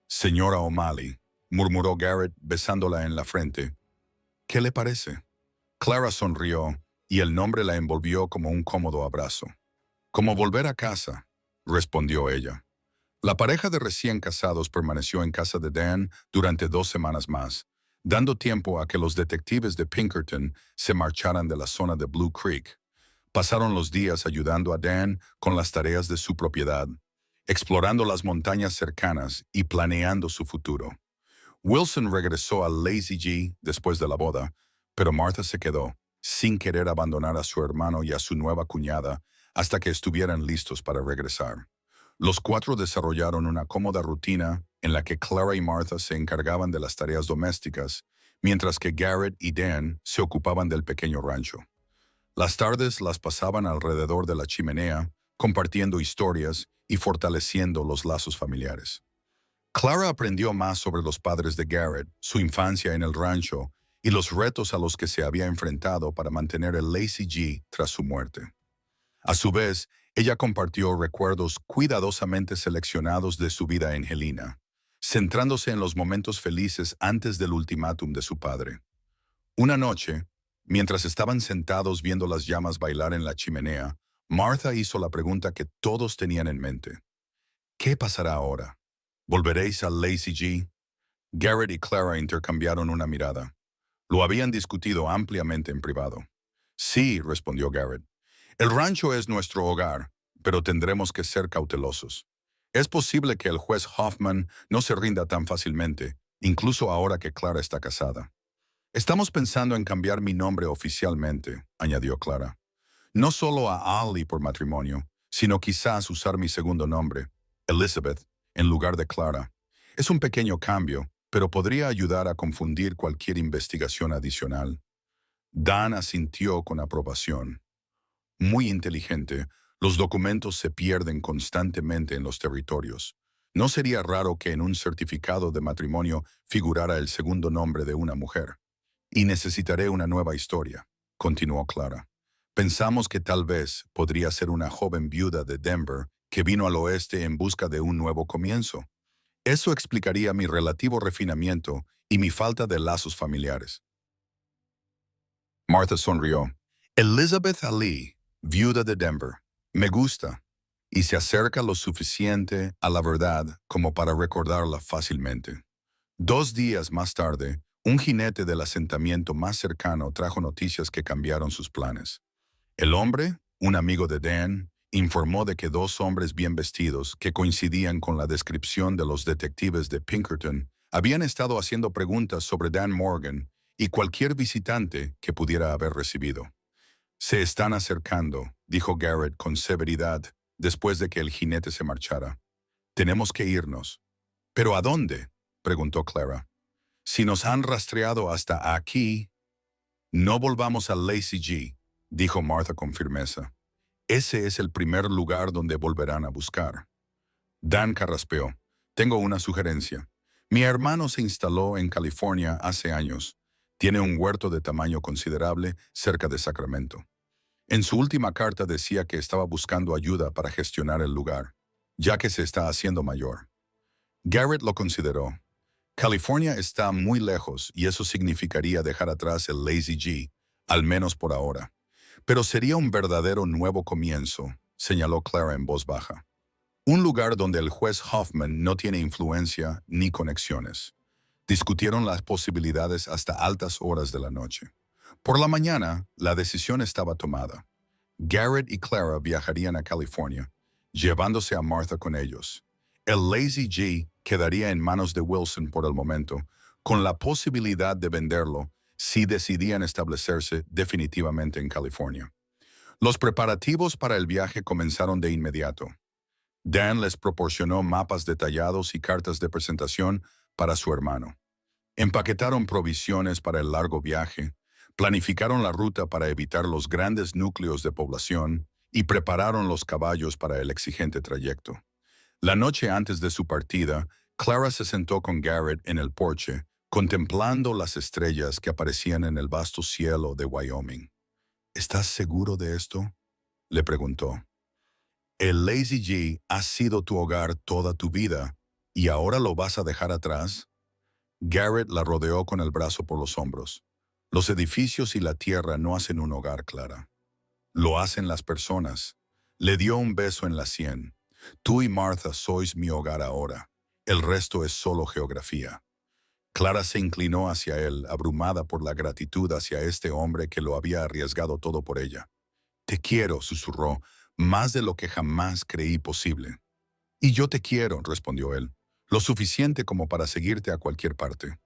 «Señora O'Malley», murmuró Garrett besándola en la frente, «¿qué le parece?». Clara sonrió y el nombre la envolvió como un cómodo abrazo. «Como volver a casa», respondió ella. La pareja de recién casados permaneció en casa de Dan durante 2 semanas más, dando tiempo a que los detectives de Pinkerton se marcharan de la zona de Blue Creek. Pasaron los días ayudando a Dan con las tareas de su propiedad, explorando las montañas cercanas y planeando su futuro. Wilson regresó a Lazy G después de la boda, pero Martha se quedó, sin querer abandonar a su hermano y a su nueva cuñada hasta que estuvieran listos para regresar. Los 4 desarrollaron una cómoda rutina en la que Clara y Martha se encargaban de las tareas domésticas, mientras que Garrett y Dan se ocupaban del pequeño rancho. Las tardes las pasaban alrededor de la chimenea, compartiendo historias y fortaleciendo los lazos familiares. Clara aprendió más sobre los padres de Garrett, su infancia en el rancho y los retos a los que se había enfrentado para mantener el Lazy G tras su muerte. A su vez, ella compartió recuerdos cuidadosamente seleccionados de su vida en Helena, centrándose en los momentos felices antes del ultimátum de su padre. Una noche, mientras estaban sentados viendo las llamas bailar en la chimenea, Martha hizo la pregunta que todos tenían en mente. ¿Qué pasará ahora? ¿Volveréis al Lazy G? Garrett y Clara intercambiaron una mirada. Lo habían discutido ampliamente en privado. Sí, respondió Garrett. El rancho es nuestro hogar, pero tendremos que ser cautelosos. Es posible que el juez Hoffman no se rinda tan fácilmente, incluso ahora que Clara está casada. Estamos pensando en cambiar mi nombre oficialmente, añadió Clara. No solo a Ali por matrimonio, sino quizás usar mi segundo nombre, Elizabeth, en lugar de Clara. Es un pequeño cambio, pero podría ayudar a confundir cualquier investigación adicional. Dan asintió con aprobación. Muy inteligente, los documentos se pierden constantemente en los territorios. No sería raro que en un certificado de matrimonio figurara el segundo nombre de una mujer. Y necesitaré una nueva historia, continuó Clara. Pensamos que tal vez podría ser una joven viuda de Denver que vino al oeste en busca de un nuevo comienzo. Eso explicaría mi relativo refinamiento y mi falta de lazos familiares. Martha sonrió. Elizabeth Ali, viuda de Denver. Me gusta. Y se acerca lo suficiente a la verdad como para recordarla fácilmente. 2 días más tarde, un jinete del asentamiento más cercano trajo noticias que cambiaron sus planes. El hombre, un amigo de Dan, informó de que 2 hombres bien vestidos, que coincidían con la descripción de los detectives de Pinkerton, habían estado haciendo preguntas sobre Dan Morgan y cualquier visitante que pudiera haber recibido. «Se están acercando», dijo Garrett con severidad, después de que el jinete se marchara. «Tenemos que irnos». «¿Pero a dónde?», preguntó Clara. «Si nos han rastreado hasta aquí...». «No volvamos al Lazy G», dijo Martha con firmeza. «Ese es el primer lugar donde volverán a buscar». Dan carraspeó. «Tengo una sugerencia. Mi hermano se instaló en California hace años. Tiene un huerto de tamaño considerable cerca de Sacramento. En su última carta decía que estaba buscando ayuda para gestionar el lugar, ya que se está haciendo mayor». Garrett lo consideró. California está muy lejos y eso significaría dejar atrás el Lazy G, al menos por ahora. Pero sería un verdadero nuevo comienzo, señaló Clara en voz baja. Un lugar donde el juez Hoffman no tiene influencia ni conexiones. Discutieron las posibilidades hasta altas horas de la noche. Por la mañana, la decisión estaba tomada. Garrett y Clara viajarían a California, llevándose a Martha con ellos. El Lazy G quedaría en manos de Wilson por el momento, con la posibilidad de venderlo si decidían establecerse definitivamente en California. Los preparativos para el viaje comenzaron de inmediato. Dan les proporcionó mapas detallados y cartas de presentación para su hermano. Empaquetaron provisiones para el largo viaje, planificaron la ruta para evitar los grandes núcleos de población y prepararon los caballos para el exigente trayecto. La noche antes de su partida, Clara se sentó con Garrett en el porche, contemplando las estrellas que aparecían en el vasto cielo de Wyoming. ¿Estás seguro de esto?, le preguntó. El Lazy G ha sido tu hogar toda tu vida, ¿y ahora lo vas a dejar atrás? Garrett la rodeó con el brazo por los hombros. Los edificios y la tierra no hacen un hogar, Clara. Lo hacen las personas. Le dio un beso en la sien. Tú y Martha sois mi hogar ahora. El resto es solo geografía. Clara se inclinó hacia él, abrumada por la gratitud hacia este hombre que lo había arriesgado todo por ella. Te quiero, susurró, más de lo que jamás creí posible. Y yo te quiero, respondió él, lo suficiente como para seguirte a cualquier parte.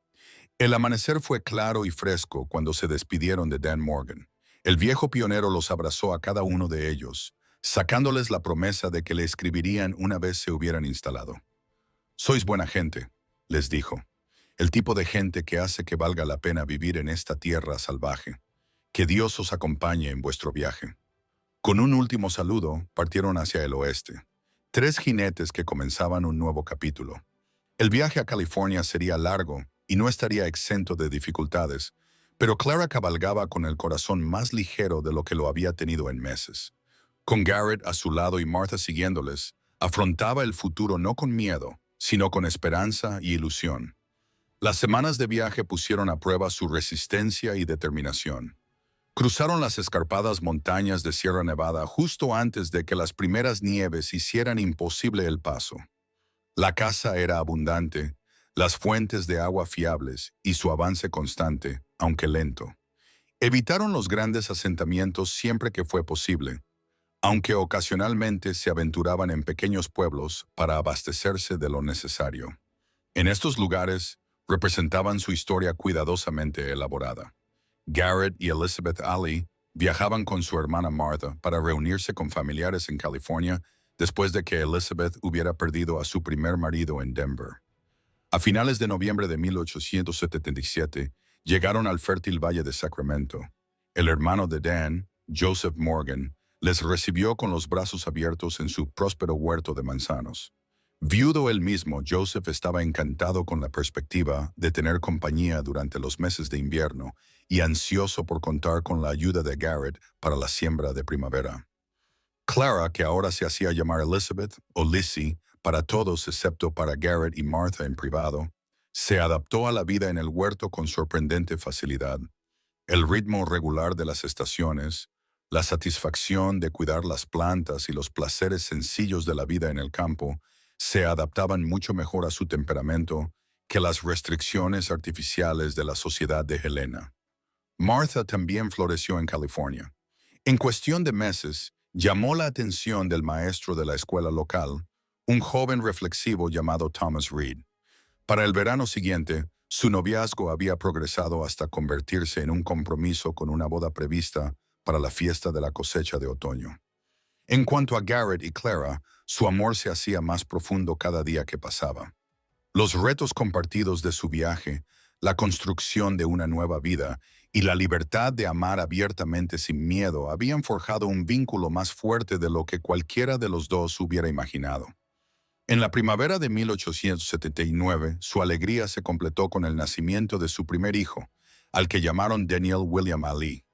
El amanecer fue claro y fresco cuando se despidieron de Dan Morgan. El viejo pionero los abrazó a cada uno de ellos, sacándoles la promesa de que le escribirían una vez se hubieran instalado. Sois buena gente, les dijo. El tipo de gente que hace que valga la pena vivir en esta tierra salvaje. Que Dios os acompañe en vuestro viaje. Con un último saludo, partieron hacia el oeste. 3 jinetes que comenzaban un nuevo capítulo. El viaje a California sería largo y no estaría exento de dificultades, pero Clara cabalgaba con el corazón más ligero de lo que lo había tenido en meses. Con Garrett a su lado y Martha siguiéndoles, afrontaba el futuro no con miedo, sino con esperanza y ilusión. Las semanas de viaje pusieron a prueba su resistencia y determinación. Cruzaron las escarpadas montañas de Sierra Nevada justo antes de que las primeras nieves hicieran imposible el paso. La caza era abundante, las fuentes de agua fiables y su avance constante, aunque lento. Evitaron los grandes asentamientos siempre que fue posible, aunque ocasionalmente se aventuraban en pequeños pueblos para abastecerse de lo necesario. En estos lugares representaban su historia cuidadosamente elaborada. Garrett y Elizabeth Alley viajaban con su hermana Martha para reunirse con familiares en California después de que Elizabeth hubiera perdido a su primer marido en Denver. A finales de noviembre de 1877, llegaron al fértil valle de Sacramento. El hermano de Dan, Joseph Morgan, les recibió con los brazos abiertos en su próspero huerto de manzanos. Viudo él mismo, Joseph estaba encantado con la perspectiva de tener compañía durante los meses de invierno y ansioso por contar con la ayuda de Garrett para la siembra de primavera. Clara, que ahora se hacía llamar Elizabeth o Lizzie para todos excepto para Garrett y Martha en privado, se adaptó a la vida en el huerto con sorprendente facilidad. El ritmo regular de las estaciones, la satisfacción de cuidar las plantas y los placeres sencillos de la vida en el campo se adaptaban mucho mejor a su temperamento que las restricciones artificiales de la sociedad de Helena. Martha también floreció en California. En cuestión de meses, llamó la atención del maestro de la escuela local, un joven reflexivo llamado Thomas Reed. Para el verano siguiente, su noviazgo había progresado hasta convertirse en un compromiso con una boda prevista para la fiesta de la cosecha de otoño. En cuanto a Garrett y Clara, su amor se hacía más profundo cada día que pasaba. Los retos compartidos de su viaje, la construcción de una nueva vida y la libertad de amar abiertamente sin miedo habían forjado un vínculo más fuerte de lo que cualquiera de los dos hubiera imaginado. En la primavera de 1879, su alegría se completó con el nacimiento de su primer hijo, al que llamaron Daniel William Ali.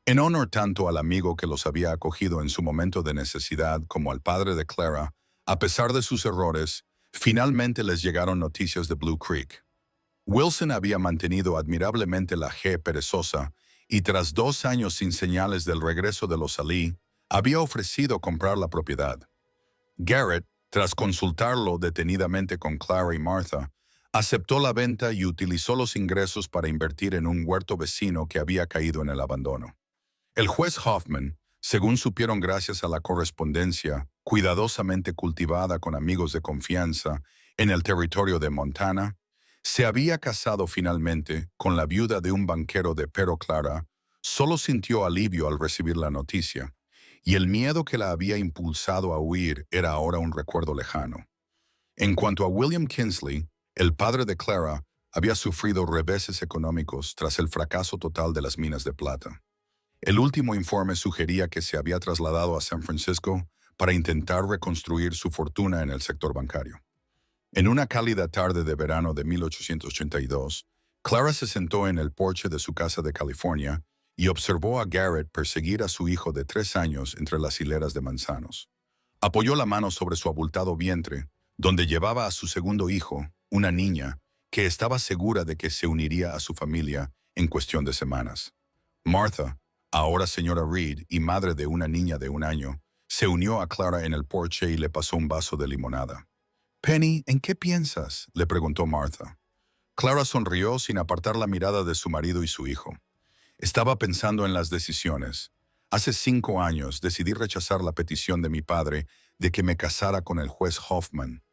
En honor tanto al amigo que los había acogido en su momento de necesidad como al padre de Clara, a pesar de sus errores, finalmente les llegaron noticias de Blue Creek. Wilson había mantenido admirablemente la G perezosa y tras 2 años sin señales del regreso de los Ali, había ofrecido comprar la propiedad. Garrett, tras consultarlo detenidamente con Clara y Martha, aceptó la venta y utilizó los ingresos para invertir en un huerto vecino que había caído en el abandono. El juez Hoffman, según supieron gracias a la correspondencia cuidadosamente cultivada con amigos de confianza en el territorio de Montana, se había casado finalmente con la viuda de un banquero de Pero Clara, solo sintió alivio al recibir la noticia, y el miedo que la había impulsado a huir era ahora un recuerdo lejano. En cuanto a William Kinsley, el padre de Clara, había sufrido reveses económicos tras el fracaso total de las minas de plata. El último informe sugería que se había trasladado a San Francisco para intentar reconstruir su fortuna en el sector bancario. En una cálida tarde de verano de 1882, Clara se sentó en el porche de su casa de California y observó a Garrett perseguir a su hijo de 3 años entre las hileras de manzanos. Apoyó la mano sobre su abultado vientre, donde llevaba a su segundo hijo, una niña, que estaba segura de que se uniría a su familia en cuestión de semanas. Martha, ahora señora Reed y madre de una niña de 1 año, se unió a Clara en el porche y le pasó un vaso de limonada. «Penny, ¿en qué piensas?», le preguntó Martha. Clara sonrió sin apartar la mirada de su marido y su hijo. «Estaba pensando en las decisiones. Hace 5 años decidí rechazar la petición de mi padre de que me casara con el juez Hoffman.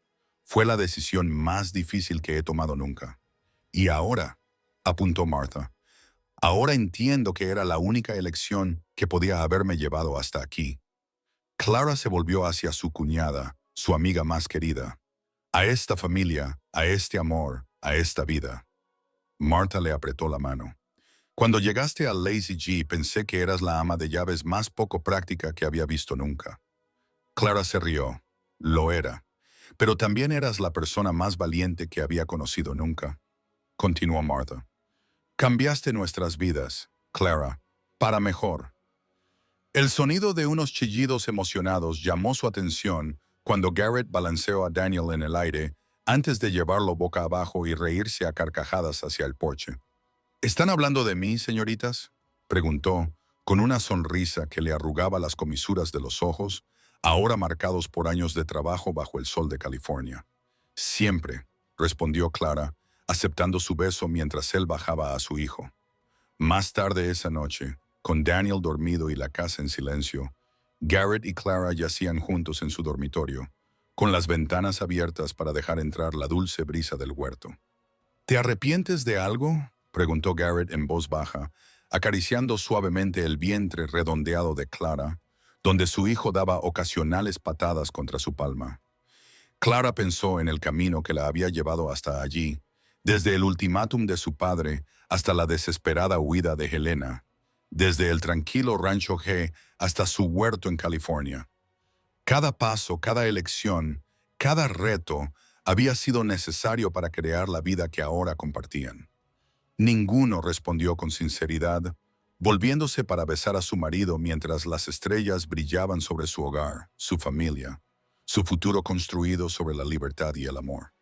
Fue la decisión más difícil que he tomado nunca. Y ahora», apuntó Martha, «ahora entiendo que era la única elección que podía haberme llevado hasta aquí». Clara se volvió hacia su cuñada, su amiga más querida. «A esta familia, a este amor, a esta vida». Martha le apretó la mano. «Cuando llegaste a Lazy G pensé que eras la ama de llaves más poco práctica que había visto nunca». Clara se rió. «Lo era. Pero también eras la persona más valiente que había conocido nunca», continuó Martha. «Cambiaste nuestras vidas, Clara, para mejor». El sonido de unos chillidos emocionados llamó su atención cuando Garrett balanceó a Daniel en el aire antes de llevarlo boca abajo y reírse a carcajadas hacia el porche. «¿Están hablando de mí, señoritas?», preguntó, con una sonrisa que le arrugaba las comisuras de los ojos, ahora marcados por años de trabajo bajo el sol de California. «Siempre», respondió Clara, aceptando su beso mientras él bajaba a su hijo. Más tarde esa noche, con Daniel dormido y la casa en silencio, Garrett y Clara yacían juntos en su dormitorio, con las ventanas abiertas para dejar entrar la dulce brisa del huerto. «¿Te arrepientes de algo?», preguntó Garrett en voz baja, acariciando suavemente el vientre redondeado de Clara, donde su hijo daba ocasionales patadas contra su palma. Clara pensó en el camino que la había llevado hasta allí, desde el ultimátum de su padre hasta la desesperada huida de Helena, desde el tranquilo Rancho G hasta su huerto en California. Cada paso, cada elección, cada reto había sido necesario para crear la vida que ahora compartían. Ninguno respondió con sinceridad, volviéndose para besar a su marido mientras las estrellas brillaban sobre su hogar, su familia, su futuro construido sobre la libertad y el amor.